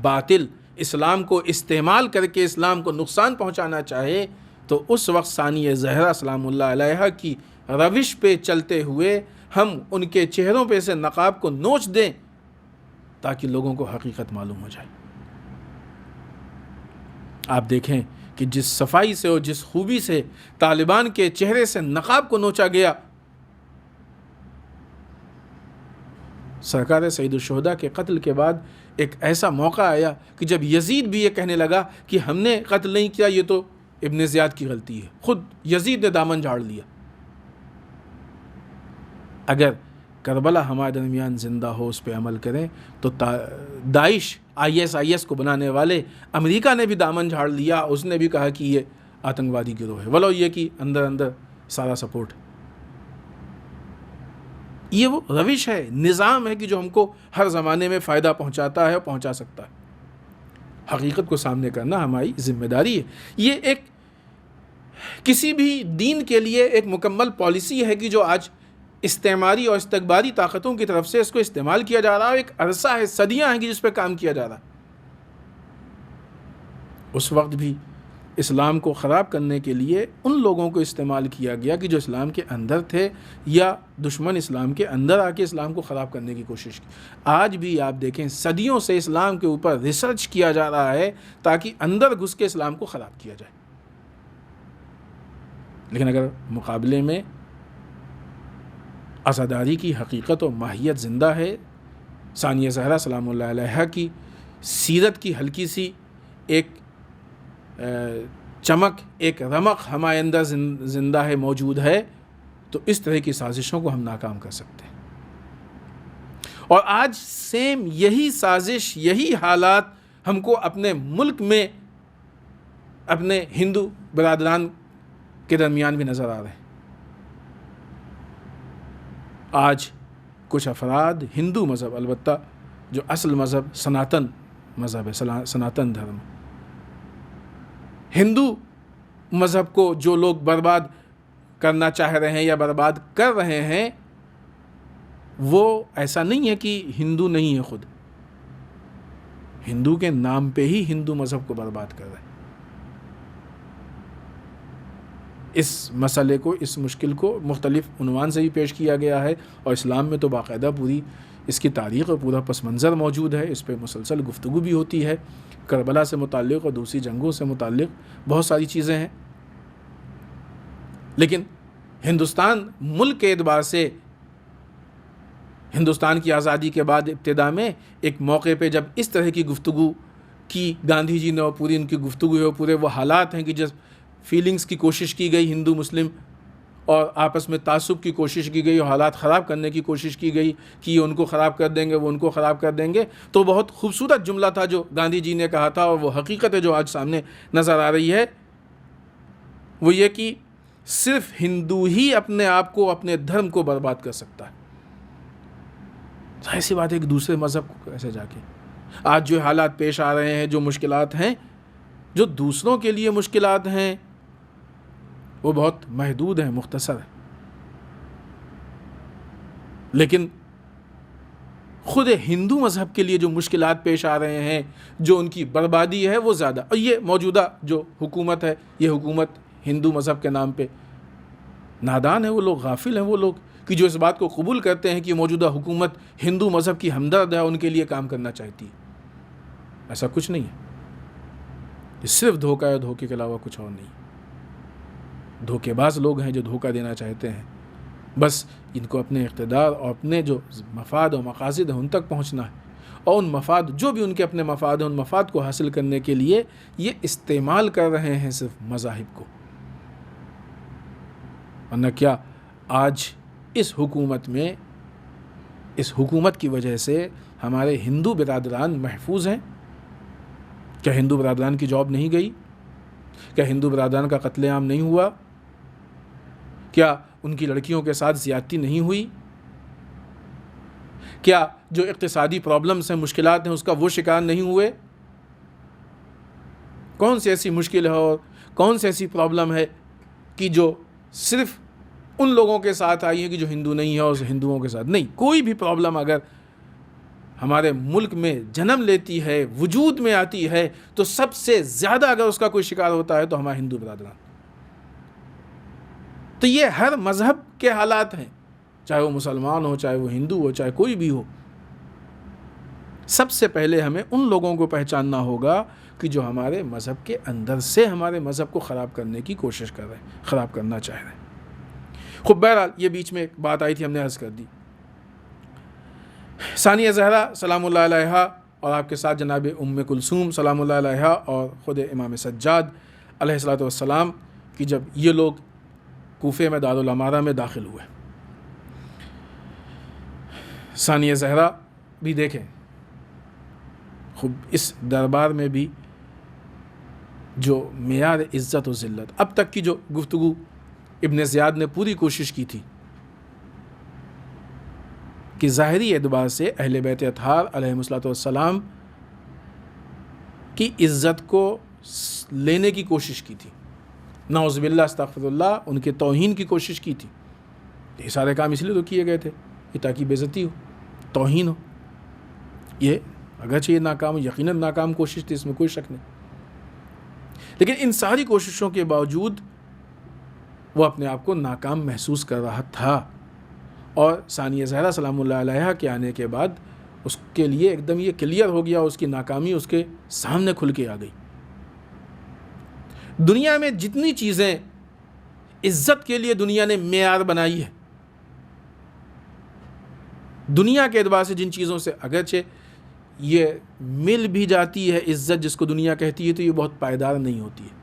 باطل اسلام کو استعمال کر کے اسلام کو نقصان پہنچانا چاہے تو اس وقت ثانیہ زہرا سلام اللہ علیہا کی روش پہ چلتے ہوئے ہم ان کے چہروں پہ سے نقاب کو نوچ دیں تاکہ لوگوں کو حقیقت معلوم ہو جائے۔ آپ دیکھیں کہ جس صفائی سے اور جس خوبی سے طالبان کے چہرے سے نقاب کو نوچا گیا، سرکار سید الشہداء کے قتل کے بعد ایک ایسا موقع آیا کہ جب یزید بھی یہ کہنے لگا کہ ہم نے قتل نہیں کیا، یہ تو ابن زیاد کی غلطی ہے، خود یزید نے دامن جھاڑ لیا۔ اگر کربلا ہمارے درمیان زندہ ہو، اس پہ عمل کریں، تو داعش IS کو بنانے والے امریکہ نے بھی دامن جھاڑ لیا، اس نے بھی کہا کہ یہ آتنکوادی گروہ ہے، ولو یہ کہ اندر اندر سارا سپورٹ۔ یہ وہ روش ہے، نظام ہے کہ جو ہم کو ہر زمانے میں فائدہ پہنچاتا ہے اور پہنچا سکتا ہے۔ حقیقت کو سامنے کرنا ہماری ذمہ داری ہے۔ یہ ایک کسی بھی دین کے لیے ایک مکمل پالیسی ہے کہ جو آج استعماری اور استکباری طاقتوں کی طرف سے اس کو استعمال کیا جا رہا ہے، ایک عرصہ ہے، صدیاں ہیں کہ جس پہ کام کیا جا رہا ہے۔ اس وقت بھی اسلام کو خراب کرنے کے لیے ان لوگوں کو استعمال کیا گیا کہ جو اسلام کے اندر تھے یا دشمن اسلام کے اندر آ کے اسلام کو خراب کرنے کی کوشش کی۔ آج بھی آپ دیکھیں صدیوں سے اسلام کے اوپر ریسرچ کیا جا رہا ہے تاکہ اندر گھس کے اسلام کو خراب کیا جائے، لیکن اگر مقابلے میں عزاداری کی حقیقت و ماہیت زندہ ہے، ثانیہ زہرا سلام اللہ علیہا کی سیرت کی ہلکی سی ایک چمک، ایک رمق ہمارے اندر زندہ ہے، موجود ہے، تو اس طرح کی سازشوں کو ہم ناکام کر سکتے ہیں۔ اور آج سیم یہی سازش، یہی حالات ہم کو اپنے ملک میں اپنے ہندو برادران کے درمیان بھی نظر آ رہے ہیں۔ آج کچھ افراد ہندو مذہب، البتہ جو اصل مذہب سناتن مذہب ہے، سناتن دھرم، ہندو مذہب کو جو لوگ برباد کرنا چاہ رہے ہیں یا برباد کر رہے ہیں، وہ ایسا نہیں ہے کہ ہندو نہیں ہے، خود ہندو کے نام پہ ہی ہندو مذہب کو برباد کر رہے ہیں۔ اس مسئلے کو، اس مشکل کو مختلف عنوان سے ہی پیش کیا گیا ہے، اور اسلام میں تو باقاعدہ پوری اس کی تاریخ اور پورا پس منظر موجود ہے، اس پہ مسلسل گفتگو بھی ہوتی ہے، کربلا سے متعلق اور دوسری جنگوں سے متعلق بہت ساری چیزیں ہیں۔ لیکن ہندوستان ملک کے اعتبار سے ہندوستان کی آزادی کے بعد ابتدا میں ایک موقع پہ جب اس طرح کی گفتگو کی گاندھی جی نے، اور پوری ان کی گفتگو ہے، اور پورے وہ حالات ہیں کہ جس فیلنگز کی کوشش کی گئی ہندو مسلم اور آپس میں تعصب کی کوشش کی گئی اور حالات خراب کرنے کی کوشش کی گئی کہ یہ ان کو خراب کر دیں گے، وہ ان کو خراب کر دیں گے، تو بہت خوبصورت جملہ تھا جو گاندھی جی نے کہا تھا، اور وہ حقیقت ہے جو آج سامنے نظر آ رہی ہے، وہ یہ کہ صرف ہندو ہی اپنے آپ کو، اپنے دھرم کو برباد کر سکتا ہے۔ ظاہر سی بات ہے کہ دوسرے مذہب کو کیسے جا کے آج جو حالات پیش آ رہے ہیں، جو مشکلات ہیں، جو دوسروں کے لیے مشکلات ہیں، وہ بہت محدود ہیں، مختصر ہیں، لیکن خود ہندو مذہب کے لیے جو مشکلات پیش آ رہے ہیں، جو ان کی بربادی ہے، وہ زیادہ۔ اور یہ موجودہ جو حکومت ہے، یہ حکومت ہندو مذہب کے نام پہ نادان ہے، وہ لوگ غافل ہیں، وہ لوگ کہ جو اس بات کو قبول کرتے ہیں کہ موجودہ حکومت ہندو مذہب کی ہمدرد ہے، ان کے لیے کام کرنا چاہتی ہے۔ ایسا کچھ نہیں ہے، یہ صرف دھوکہ ہے، دھوکے کے علاوہ کچھ اور نہیں۔ دھوکے باز لوگ ہیں جو دھوکہ دینا چاہتے ہیں، بس ان کو اپنے اقتدار اور اپنے جو مفاد اور مقاصد ہیں ان تک پہنچنا ہے، اور ان مفاد، جو بھی ان کے اپنے مفاد ہیں، ان مفاد کو حاصل کرنے کے لیے یہ استعمال کر رہے ہیں صرف مذاہب کو۔ ورنہ کیا آج اس حکومت میں، اس حکومت کی وجہ سے ہمارے ہندو برادران محفوظ ہیں؟ کیا ہندو برادران کی جاب نہیں گئی؟ کیا ہندو برادران کا قتل عام نہیں ہوا؟ کیا ان کی لڑکیوں کے ساتھ زیادتی نہیں ہوئی؟ کیا جو اقتصادی پرابلمس ہیں، مشکلات ہیں، اس کا وہ شکار نہیں ہوئے؟ کون سی ایسی مشکل ہے اور کون سی ایسی پرابلم ہے کہ جو صرف ان لوگوں کے ساتھ آئی ہے کہ جو ہندو نہیں ہے اور ہندوؤں کے ساتھ نہیں؟ کوئی بھی پرابلم اگر ہمارے ملک میں جنم لیتی ہے، وجود میں آتی ہے، تو سب سے زیادہ اگر اس کا کوئی شکار ہوتا ہے تو ہمارے ہندو برادران۔ تو یہ ہر مذہب کے حالات ہیں، چاہے وہ مسلمان ہو، چاہے وہ ہندو ہو، چاہے کوئی بھی ہو۔ سب سے پہلے ہمیں ان لوگوں کو پہچاننا ہوگا کہ جو ہمارے مذہب کے اندر سے ہمارے مذہب کو خراب کرنے کی کوشش کر رہے ہیں، خراب کرنا چاہ رہے ہیں۔ خب بہرحال یہ بیچ میں ایک بات آئی تھی، ہم نے عرض کر دی۔ ثانیہ زہرا سلام اللہ علیہا اور آپ کے ساتھ جناب ام کلثوم سلام اللہ علیہا اور خود امام سجاد علیہ الصلوۃ والسلام کہ جب یہ لوگ کوفے میں دارالامارہ میں داخل ہوئے، ثانیہ زہرا بھی دیکھیں خوب اس دربار میں بھی جو معیار عزت و ذلت، اب تک کی جو گفتگو ابن زیاد نے پوری کوشش کی تھی کہ ظاہری اعتبار سے اہل بیت اطہار علیہم الصلوۃ والسلام کی عزت کو لینے کی کوشش کی تھی، نعوذ باللہ استغفر اللہ، ان کے توہین کی کوشش کی تھی۔ یہ سارے کام اس لیے تو کیے گئے تھے کہ تاکہ بے عزتی ہو، توہین ہو۔ یہ اگرچہ یہ ناکام، یقیناً ناکام کوشش تھی، اس میں کوئی شک نہیں، لیکن ان ساری کوششوں کے باوجود وہ اپنے آپ کو ناکام محسوس کر رہا تھا، اور ثانیہ زہرا سلام اللہ علیہا کے آنے کے بعد اس کے لیے ایک دم یہ کلیئر ہو گیا، اس کی ناکامی اس کے سامنے کھل کے آ گئی۔ دنیا میں جتنی چیزیں عزت کے لیے دنیا نے معیار بنائی ہے، دنیا کے اعتبار سے جن چیزوں سے اگرچہ یہ مل بھی جاتی ہے عزت جس کو دنیا کہتی ہے، تو یہ بہت پائیدار نہیں ہوتی ہے۔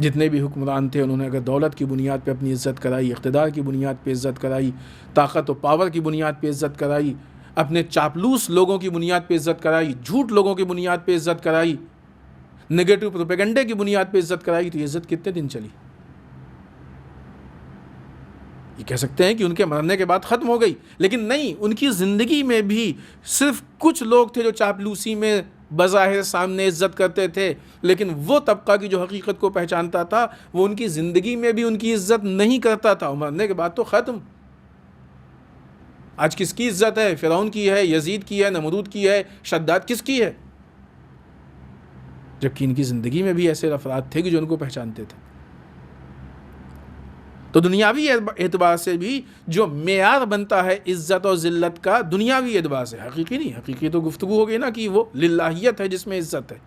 جتنے بھی حکمران تھے انہوں نے اگر دولت کی بنیاد پہ اپنی عزت کرائی، اقتدار کی بنیاد پہ عزت کرائی، طاقت و پاور کی بنیاد پہ عزت کرائی، اپنے چاپلوس لوگوں کی بنیاد پہ عزت کرائی، جھوٹ لوگوں کی بنیاد پہ عزت کرائی، نگیٹو پروپیگنڈے کی بنیاد پہ عزت کرائی، تو یہ عزت کتنے دن چلی؟ یہ کہہ سکتے ہیں کہ ان کے مرنے کے بعد ختم ہو گئی، لیکن نہیں، ان کی زندگی میں بھی صرف کچھ لوگ تھے جو چاپلوسی میں بظاہر سامنے عزت کرتے تھے، لیکن وہ طبقہ کی جو حقیقت کو پہچانتا تھا وہ ان کی زندگی میں بھی ان کی عزت نہیں کرتا تھا، مرنے کے بعد تو ختم۔ آج کس کی عزت ہے؟ فرعون کی ہے، یزید کی ہے، نمرود کی ہے، شداد کس کی ہے؟ جبکہ ان کی زندگی میں بھی ایسے افراد تھے کہ جو ان کو پہچانتے تھے۔ تو دنیاوی اعتبار سے بھی جو معیار بنتا ہے عزت و ذلت کا، دنیاوی اعتبار سے، حقیقی نہیں، حقیقی تو گفتگو ہو گئی نا کہ وہ للہیت ہے جس میں عزت ہے،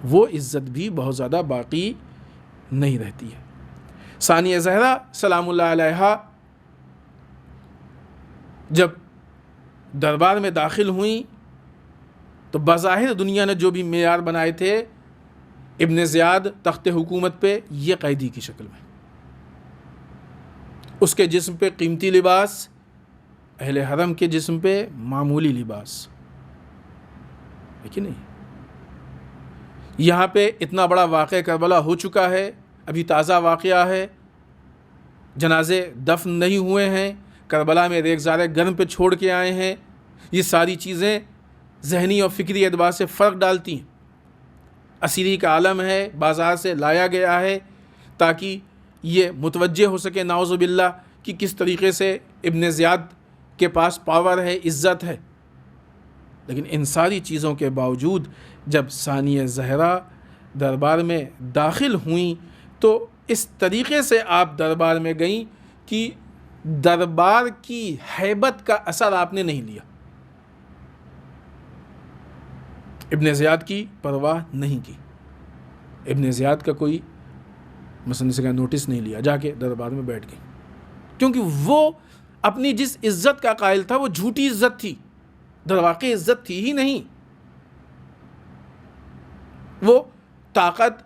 وہ عزت بھی بہت زیادہ باقی نہیں رہتی ہے۔ ثانیہ زہرا سلام اللہ علیہا جب دربار میں داخل ہوئیں تو بظاہر دنیا نے جو بھی معیار بنائے تھے ابن زیاد تخت حکومت پہ، یہ قیدی کی شکل میں، اس کے جسم پہ قیمتی لباس، اہل حرم کے جسم پہ معمولی لباس، لیکن نہیں، یہاں پہ اتنا بڑا واقعہ کربلا ہو چکا ہے، ابھی تازہ واقعہ ہے، جنازے دفن نہیں ہوئے ہیں، کربلا میں ریگزارے گرم پہ چھوڑ کے آئے ہیں، یہ ساری چیزیں ذہنی اور فکری اعتبار سے فرق ڈالتی ہیں۔ اسیری کا عالم ہے، بازار سے لایا گیا ہے تاکہ یہ متوجہ ہو سکے نعوذ باللہ کہ کس طریقے سے ابن زیاد کے پاس پاور ہے، عزت ہے، لیکن ان ساری چیزوں کے باوجود جب ثانیہ زہرا دربار میں داخل ہوئیں تو اس طریقے سے آپ دربار میں گئیں کہ دربار کی ہیبت کا اثر آپ نے نہیں لیا، ابن زیاد کی پرواہ نہیں کی، ابن زیاد کا کوئی مثلا سے نوٹس نہیں لیا، جا کے دربار میں بیٹھ گئی، کیونکہ وہ اپنی جس عزت کا قائل تھا وہ جھوٹی عزت تھی، درواقع عزت تھی ہی نہیں، وہ طاقت،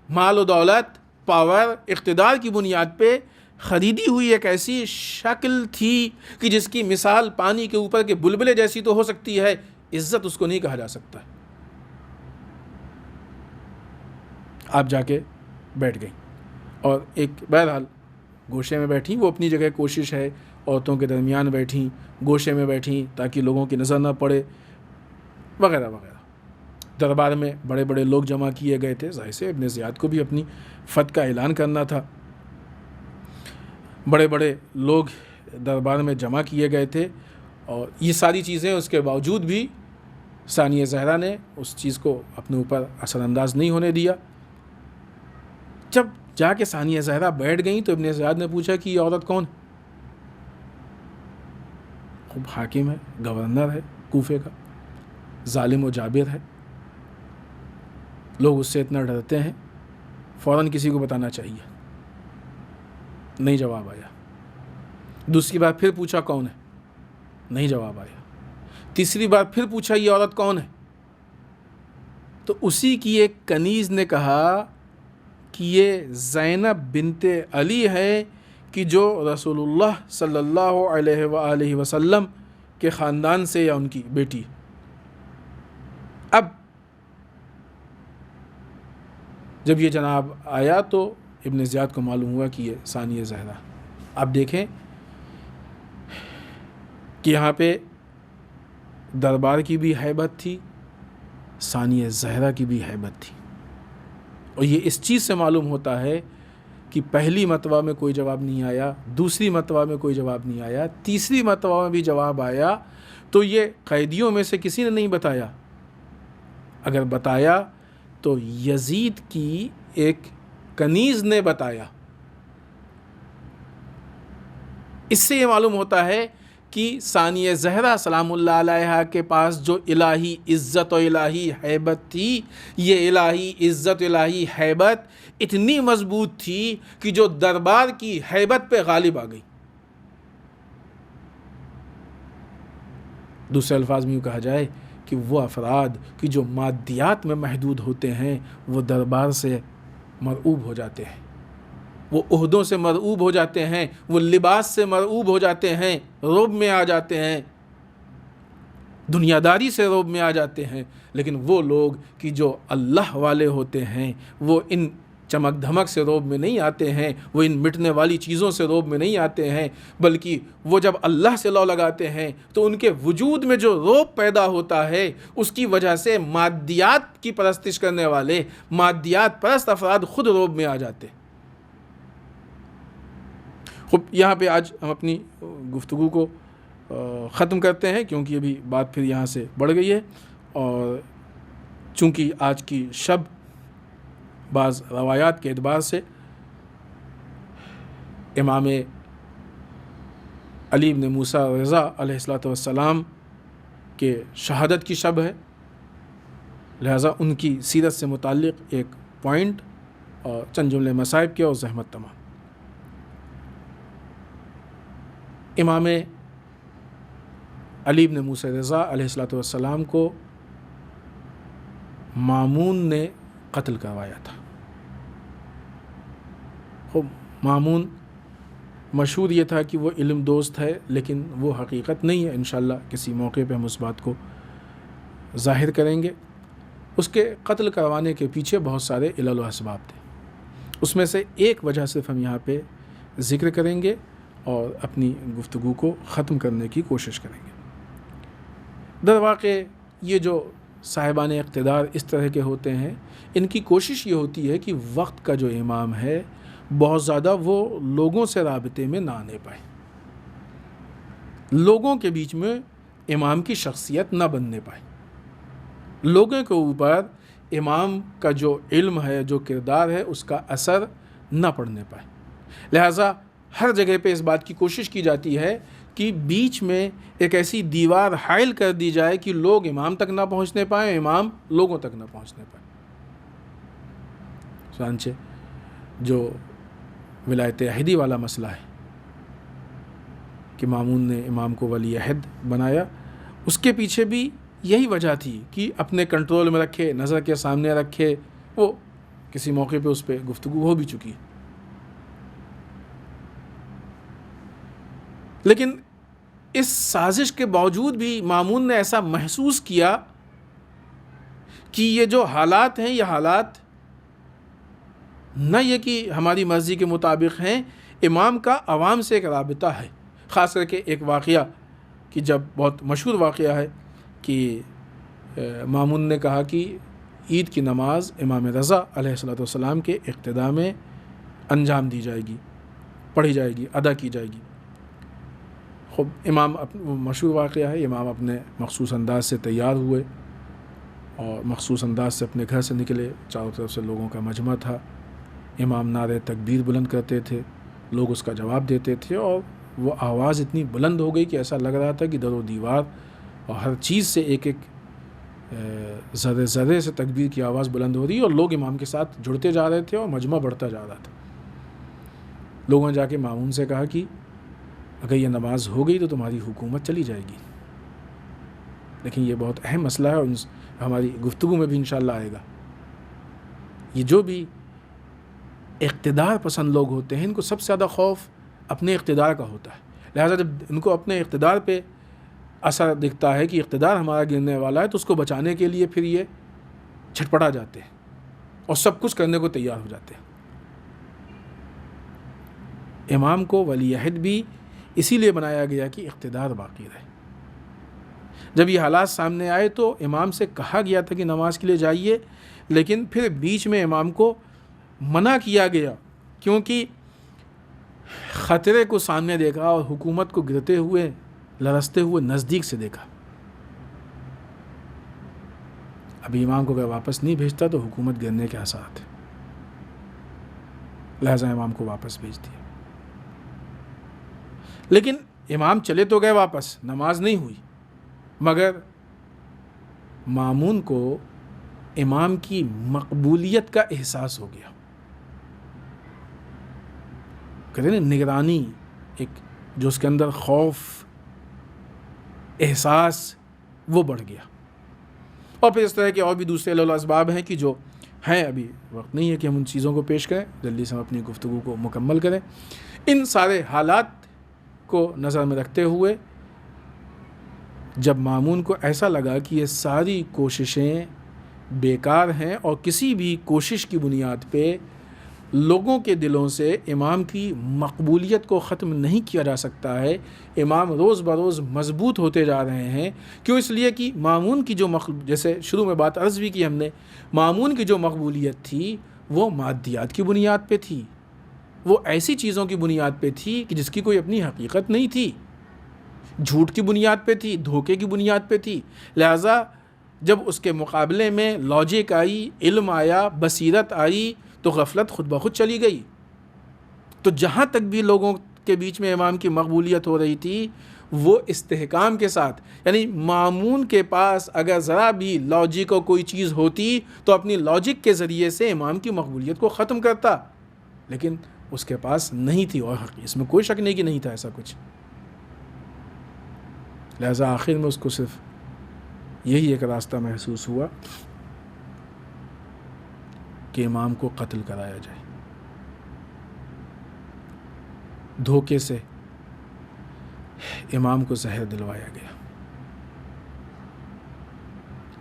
مال و دولت، پاور، اقتدار کی بنیاد پہ خریدی ہوئی ایک ایسی شکل تھی کہ جس کی مثال پانی کے اوپر کے بلبلے جیسی تو ہو سکتی ہے، عزت اس کو نہیں کہا جا سکتا۔ آپ جا کے بیٹھ گئیں اور ایک بہرحال گوشے میں بیٹھیں، وہ اپنی جگہ کوشش ہے، عورتوں کے درمیان بیٹھیں، گوشے میں بیٹھیں تاکہ لوگوں کی نظر نہ پڑے وغیرہ وغیرہ۔ دربار میں بڑے بڑے لوگ جمع کیے گئے تھے، ظاہر سے ابن زیاد کو بھی اپنی فتح کا اعلان کرنا تھا۔ بڑے بڑے لوگ دربار میں جمع کیے گئے تھے، اور یہ ساری چیزیں اس کے باوجود بھی ثانیہ زہرا نے اس چیز کو اپنے اوپر اثر انداز نہیں ہونے دیا۔ جب جا کے ثانیہ زہرا بیٹھ گئیں تو ابن زیاد نے پوچھا کہ یہ عورت کون ہے؟ خوب حاکم ہے، گورنر ہے کوفے کا، ظالم و جابر ہے، لوگ اس سے اتنا ڈرتے ہیں، فوراً کسی کو بتانا چاہیے۔ نہیں جواب آیا۔ دوسری بار پھر پوچھا کون ہے؟ نہیں جواب آیا۔ تیسری بار پھر پوچھا یہ عورت کون ہے؟ تو اسی کی ایک کنیز نے کہا کہ یہ زینب بنت علی ہے، کہ جو رسول اللہ صلی اللہ علیہ وآلہ وسلم کے خاندان سے یا ان کی بیٹی۔ اب جب یہ جناب آیا تو ابن زیاد کو معلوم ہوا کہ یہ ثانیہ زہرا۔ اب دیکھیں کہ یہاں پہ دربار کی بھی ہیبت تھی، ثانیہ زہرا کی بھی ہیبت تھی، اور یہ اس چیز سے معلوم ہوتا ہے کہ پہلی مرتبہ میں کوئی جواب نہیں آیا، دوسری مرتبہ میں کوئی جواب نہیں آیا، تیسری مرتبہ میں بھی جواب آیا تو یہ قیدیوں میں سے کسی نے نہیں بتایا۔ اگر بتایا تو یزید کی ایک کنیز نے بتایا۔ اس سے یہ معلوم ہوتا ہے کہ ثانیہ زہرا سلام اللہ علیہا کے پاس جو الہی عزت و الہی ہیبت تھی، یہ الہی عزت و الہی ہیبت اتنی مضبوط تھی کہ جو دربار کی ہیبت پہ غالب آ گئی۔ دوسرے الفاظ میں یوں کہا جائے کہ وہ افراد کہ جو مادیات میں محدود ہوتے ہیں وہ دربار سے مرعوب ہو جاتے ہیں، وہ عہدوں سے مرعوب ہو جاتے ہیں، وہ لباس سے مرعوب ہو جاتے ہیں، رعب میں آ جاتے ہیں، دنیا داری سے رعب میں آ جاتے ہیں۔ لیکن وہ لوگ کہ جو اللہ والے ہوتے ہیں وہ ان چمک دھمک سے رعب میں نہیں آتے ہیں، وہ ان مٹنے والی چیزوں سے رعب میں نہیں آتے ہیں، بلکہ وہ جب اللہ سے لو لگاتے ہیں تو ان کے وجود میں جو رعب پیدا ہوتا ہے اس کی وجہ سے مادیات کی پرستش کرنے والے مادیات پرست افراد خود رعب میں آ جاتے ہیں۔ خب یہاں پہ آج ہم اپنی گفتگو کو ختم کرتے ہیں، کیونکہ ابھی بات پھر یہاں سے بڑھ گئی ہے، اور چونکہ آج کی شب بعض روایات کے اعتبار سے امام علی بن موسیٰ رضا علیہ السلام کے شہادت کی شب ہے، لہٰذا ان کی سیرت سے متعلق ایک پوائنٹ اور چند جملے مصائب کے اور زحمت تمام۔ امام علی بن موسیٰ رضا علیہ السلام کو مامون نے قتل کروایا تھا۔ خب مامون مشہور یہ تھا کہ وہ علم دوست ہے، لیکن وہ حقیقت نہیں ہے، انشاءاللہ کسی موقع پہ ہم اس بات کو ظاہر کریں گے۔ اس کے قتل کروانے کے پیچھے بہت سارے علل و اسباب تھے، اس میں سے ایک وجہ صرف ہم یہاں پہ ذکر کریں گے اور اپنی گفتگو کو ختم کرنے کی کوشش کریں گے۔ در واقع یہ جو صاحبان اقتدار اس طرح کے ہوتے ہیں، ان کی کوشش یہ ہوتی ہے کہ وقت کا جو امام ہے بہت زیادہ وہ لوگوں سے رابطے میں نہ آنے پائے، لوگوں کے بیچ میں امام کی شخصیت نہ بننے پائے، لوگوں کے اوپر امام کا جو علم ہے، جو کردار ہے، اس کا اثر نہ پڑنے پائے۔ لہٰذا ہر جگہ پہ اس بات کی کوشش کی جاتی ہے کہ بیچ میں ایک ایسی دیوار حائل کر دی جائے کہ لوگ امام تک نہ پہنچنے پائیں، امام لوگوں تک نہ پہنچنے پائیں۔ چنانچہ جو ولایت عہدی والا مسئلہ ہے کہ مامون نے امام کو ولی عہد بنایا، اس کے پیچھے بھی یہی وجہ تھی کہ اپنے کنٹرول میں رکھے، نظر کے سامنے رکھے۔ وہ کسی موقع پہ اس پہ گفتگو ہو بھی چکی ہے، لیکن اس سازش کے باوجود بھی مامون نے ایسا محسوس کیا کہ یہ جو حالات ہیں، یہ حالات نہ یہ کہ ہماری مرضی کے مطابق ہیں. امام کا عوام سے ایک رابطہ ہے. خاص کر کے ایک واقعہ کہ جب بہت مشہور واقعہ ہے کہ مامون نے کہا کہ عید کی نماز امام رضا علیہ السلام کے اقتداء میں انجام دی جائے گی، پڑھی جائے گی، ادا کی جائے گی. خب امام وہ مشہور واقعہ ہے. امام اپنے مخصوص انداز سے تیار ہوئے اور مخصوص انداز سے اپنے گھر سے نکلے. چاروں طرف سے لوگوں کا مجمع تھا. امام نعرہ تکبیر بلند کرتے تھے، لوگ اس کا جواب دیتے تھے، اور وہ آواز اتنی بلند ہو گئی کہ ایسا لگ رہا تھا کہ در و دیوار اور ہر چیز سے ایک ایک ذرے ذرے سے تکبیر کی آواز بلند ہو رہی، اور لوگ امام کے ساتھ جڑتے جا رہے تھے اور مجمع بڑھتا جا رہا تھا. لوگوں نے جا کے مامون سے کہا کہ اگر یہ نماز ہو گئی تو تمہاری حکومت چلی جائے گی. لیکن یہ بہت اہم مسئلہ ہے اور ہماری گفتگو میں بھی انشاءاللہ آئے گا. یہ جو بھی اقتدار پسند لوگ ہوتے ہیں، ان کو سب سے زیادہ خوف اپنے اقتدار کا ہوتا ہے. لہٰذا جب ان کو اپنے اقتدار پہ اثر دکھتا ہے کہ اقتدار ہمارا گرنے والا ہے، تو اس کو بچانے کے لیے پھر یہ چھٹپٹا جاتے ہیں اور سب کچھ کرنے کو تیار ہو جاتے ہیں. امام کو ولی عہد بھی اسی لیے بنایا گیا کہ اقتدار باقی رہے. جب یہ حالات سامنے آئے تو امام سے کہا گیا تھا کہ نماز کے لیے جائیے، لیکن پھر بیچ میں امام کو منع کیا گیا کیونکہ خطرے کو سامنے دیکھا اور حکومت کو گرتے ہوئے، لرزتے ہوئے نزدیک سے دیکھا. ابھی امام کو اگر واپس نہیں بھیجتا تو حکومت گرنے کے آثار تھے. لہذا امام کو واپس بھیج دیا. لیکن امام چلے تو گئے واپس، نماز نہیں ہوئی، مگر مامون کو امام کی مقبولیت کا احساس ہو گیا. کہتے ہیں نا نگرانی، ایک جو اس کے اندر خوف، احساس، وہ بڑھ گیا. اور پھر اس طرح کے اور بھی دوسرے اسباب ہیں کہ جو ہیں، ابھی وقت نہیں ہے کہ ہم ان چیزوں کو پیش کریں، جلدی سے ہم اپنی گفتگو کو مکمل کریں. ان سارے حالات کو نظر میں رکھتے ہوئے جب مامون کو ایسا لگا کہ یہ ساری کوششیں بیکار ہیں اور کسی بھی کوشش کی بنیاد پہ لوگوں کے دلوں سے امام کی مقبولیت کو ختم نہیں کیا جا سکتا ہے، امام روز بروز مضبوط ہوتے جا رہے ہیں. کیوں؟ اس لیے کہ مامون کی جو جیسے شروع میں بات عرض بھی کی ہم نے، مامون کی جو مقبولیت تھی وہ مادیات کی بنیاد پہ تھی، وہ ایسی چیزوں کی بنیاد پہ تھی کہ جس کی کوئی اپنی حقیقت نہیں تھی، جھوٹ کی بنیاد پہ تھی، دھوکے کی بنیاد پہ تھی. لہٰذا جب اس کے مقابلے میں لاجک آئی، علم آیا، بصیرت آئی، تو غفلت خود بخود چلی گئی. تو جہاں تک بھی لوگوں کے بیچ میں امام کی مقبولیت ہو رہی تھی، وہ استحکام کے ساتھ، یعنی مامون کے پاس اگر ذرا بھی لاجک اور کوئی چیز ہوتی تو اپنی لاجک کے ذریعے سے امام کی مقبولیت کو ختم کرتا، لیکن اس کے پاس نہیں تھی. اور اس میں کوئی شک نہیں کہ نہیں تھا ایسا کچھ. لہذا آخر میں اس کو صرف یہی ایک راستہ محسوس ہوا کہ امام کو قتل کرایا جائے. دھوکے سے امام کو زہر دلوایا گیا.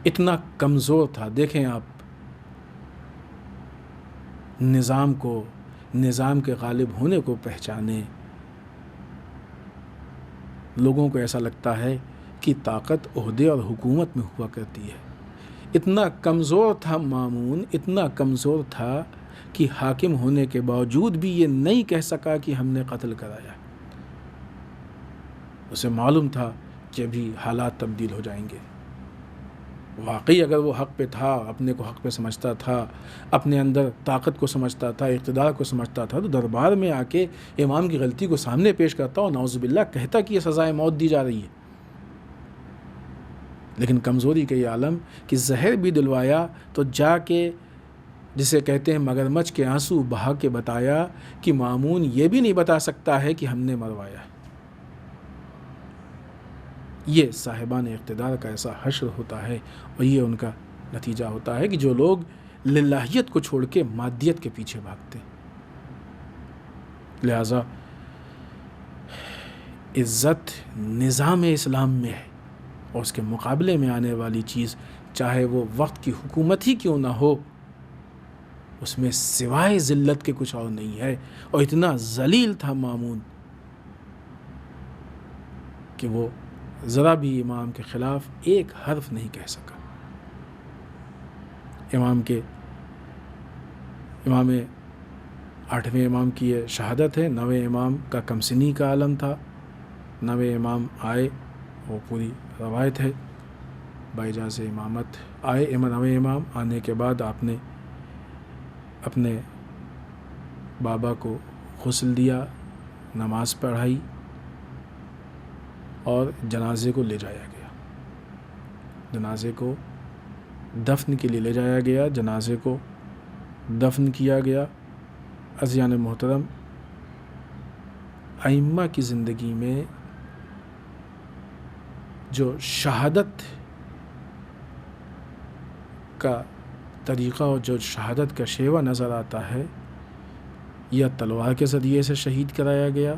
اتنا کمزور تھا. دیکھیں آپ نظام کو، نظام کے غالب ہونے کو پہچانے. لوگوں کو ایسا لگتا ہے کہ طاقت عہدے اور حکومت میں ہوا کرتی ہے. اتنا کمزور تھا مامون، اتنا کمزور تھا کہ حاکم ہونے کے باوجود بھی یہ نہیں کہہ سکا کہ ہم نے قتل کرایا. اسے معلوم تھا کہ ابھی حالات تبدیل ہو جائیں گے. واقعی اگر وہ حق پہ تھا، اپنے کو حق پہ سمجھتا تھا، اپنے اندر طاقت کو سمجھتا تھا، اقتدار کو سمجھتا تھا، تو دربار میں آ کے امام کی غلطی کو سامنے پیش کرتا اور نعوذ باللہ کہتا کہ یہ سزائے موت دی جا رہی ہے. لیکن کمزوری کا یہ عالم کہ زہر بھی دلوایا تو جا کے، جسے کہتے ہیں مگرمچھ کے آنسو بہا کے بتایا کہ مامون یہ بھی نہیں بتا سکتا ہے کہ ہم نے مروایا ہے. یہ صاحبان اقتدار کا ایسا حشر ہوتا ہے اور یہ ان کا نتیجہ ہوتا ہے کہ جو لوگ للہیت کو چھوڑ کے مادیت کے پیچھے بھاگتے ہیں. لہذا عزت نظام اسلام میں ہے اور اس کے مقابلے میں آنے والی چیز، چاہے وہ وقت کی حکومت ہی کیوں نہ ہو، اس میں سوائے ذلت کے کچھ اور نہیں ہے، اور اتنا ذلیل تھا مامون کہ وہ ذرا بھی امام کے خلاف ایک حرف نہیں کہہ سکا۔ امام 8ویں امام کی یہ شہادت ہے، 9ویں امام کا کمسنی کا عالم تھا، 9ویں امام آئے، وہ پوری روایت ہے، باجاز امامت آئے 9ویں امام، آنے کے بعد آپ نے اپنے بابا کو غسل دیا، نماز پڑھائی اور جنازے کو لے جایا گیا، جنازے کو دفن کے لیے لے جایا گیا، جنازے کو دفن کیا گیا۔ عزیزان محترم، ائمہ کی زندگی میں جو شہادت کا طریقہ اور جو شہادت کا شیوہ نظر آتا ہے، یا تلوار کے ذریعے سے شہید کرایا گیا،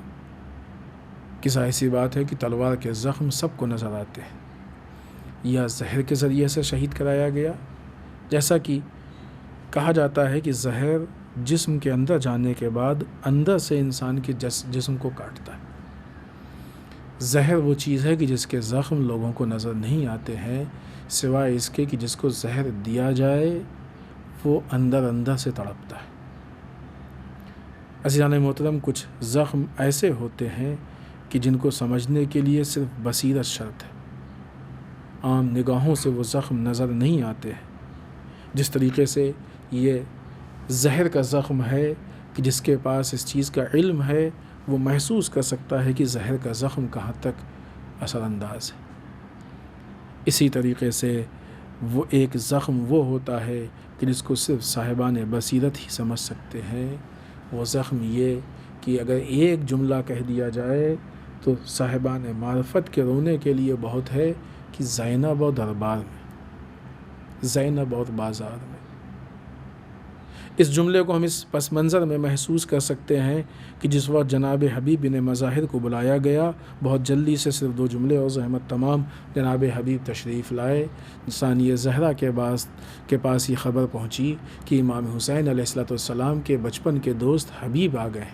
کہ ظاہر سی بات ہے کہ تلوار کے زخم سب کو نظر آتے ہیں، یا زہر کے ذریعے سے شہید کرایا گیا، جیسا کہ کہا جاتا ہے کہ زہر جسم کے اندر جانے کے بعد اندر سے انسان کے جسم کو کاٹتا ہے۔ زہر وہ چیز ہے کہ جس کے زخم لوگوں کو نظر نہیں آتے ہیں، سوائے اس کے کہ جس کو زہر دیا جائے وہ اندر سے تڑپتا ہے۔ عزیزان محترم، کچھ زخم ایسے ہوتے ہیں کہ جن کو سمجھنے کے لیے صرف بصیرت شرط ہے، عام نگاہوں سے وہ زخم نظر نہیں آتے ہیں۔ جس طریقے سے یہ زہر کا زخم ہے کہ جس کے پاس اس چیز کا علم ہے وہ محسوس کر سکتا ہے کہ زہر کا زخم کہاں تک اثر انداز ہے، اسی طریقے سے وہ ایک زخم وہ ہوتا ہے کہ جس کو صرف صاحبان بصیرت ہی سمجھ سکتے ہیں۔ وہ زخم یہ کہ اگر ایک جملہ کہہ دیا جائے تو صاحبان معرفت کے رونے کے لیے بہت ہے کہ زینب اور دربار میں، زینب اور بازار میں۔ اس جملے کو ہم اس پس منظر میں محسوس کر سکتے ہیں کہ جس وقت جناب حبیب بن مظاہر کو بلایا گیا، بہت جلدی سے صرف 2 جملے اور زحمت تمام جناب حبیب تشریف لائے۔ ثانیہ زہرا کے پاس یہ خبر پہنچی کہ امام حسین علیہ السلام کے بچپن کے دوست حبیب آ گئے۔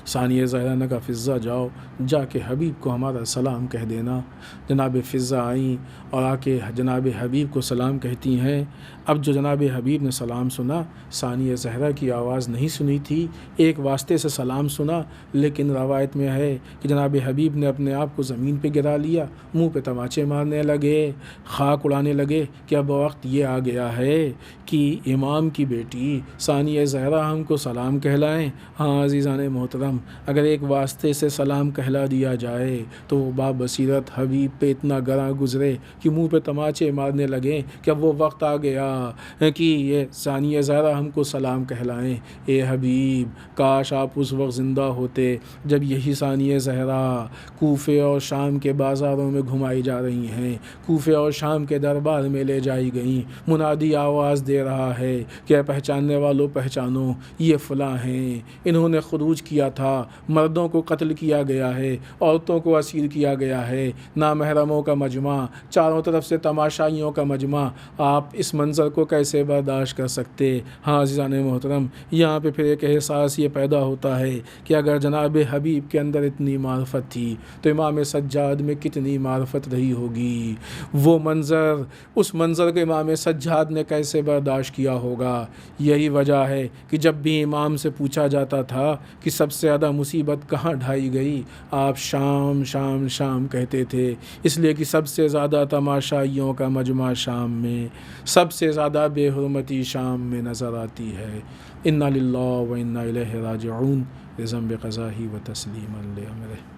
ثانیہ زہرا نے کہا فضہ جاؤ، جا کے حبیب کو ہمارا سلام کہہ دینا۔ جناب فضہ آئیں اور آ کے جناب حبیب کو سلام کہتی ہیں۔ اب جو جناب حبیب نے سلام سنا، ثانیہ زہرا کی آواز نہیں سنی تھی، ایک واسطے سے سلام سنا، لیکن روایت میں ہے کہ جناب حبیب نے اپنے آپ کو زمین پہ گرا لیا، منہ پہ تماچے مارنے لگے، خاک اڑانے لگے کہ اب وقت یہ آ گیا ہے کہ امام کی بیٹی ثانیہ زہرا ہم کو سلام کہلائیں۔ ہاں عزیزان محترم، اگر ایک واسطے سے سلام کہلا دیا جائے تو وہ با بصیرت حبیب پہ اتنا گراں گزرے کہ منہ پہ تماچے مارنے لگیں کہ اب وہ وقت آ گیا کہ یہ ثانیہ زہرا ہم کو سلام کہلائیں۔ اے حبیب، کاش آپ اس وقت زندہ ہوتے جب یہی ثانیہ زہرا کوفے اور شام کے بازاروں میں گھمائی جا رہی ہیں، کوفے اور شام کے دربار میں لے جائی گئیں، منادی آواز دے رہا ہے کہ پہچاننے والوں پہچانو، یہ فلاں ہیں، انہوں نے خروج کیا تھا، مردوں کو قتل کیا گیا ہے، عورتوں کو اسیر کیا گیا ہے، نامحرموں کا مجمع، چاروں طرف سے تماشائیوں کا مجمع، آپ اس منظر کو کیسے برداشت کر سکتے؟ ہاں عزیزان محترم، یہاں پہ پھر ایک احساس یہ پیدا ہوتا ہے کہ اگر جناب حبیب کے اندر اتنی معرفت تھی تو امام سجاد میں کتنی معرفت رہی ہوگی۔ وہ منظر، اس منظر کو امام سجاد نے کیسے برداشت کیا ہوگا؟ یہی وجہ ہے کہ جب بھی امام سے پوچھا جاتا تھا کہ سب سے زیادہ مصیبت کہاں ڈھائی گئی، آپ شام شام شام کہتے تھے، اس لیے کہ سب سے زیادہ تماشائیوں کا مجمع شام میں، سب سے زیادہ بے حرمتی شام میں نظر آتی ہے۔ انا للہ و انا الیہ راجعون، بذنب قضاہ و تسلیما لامرہ۔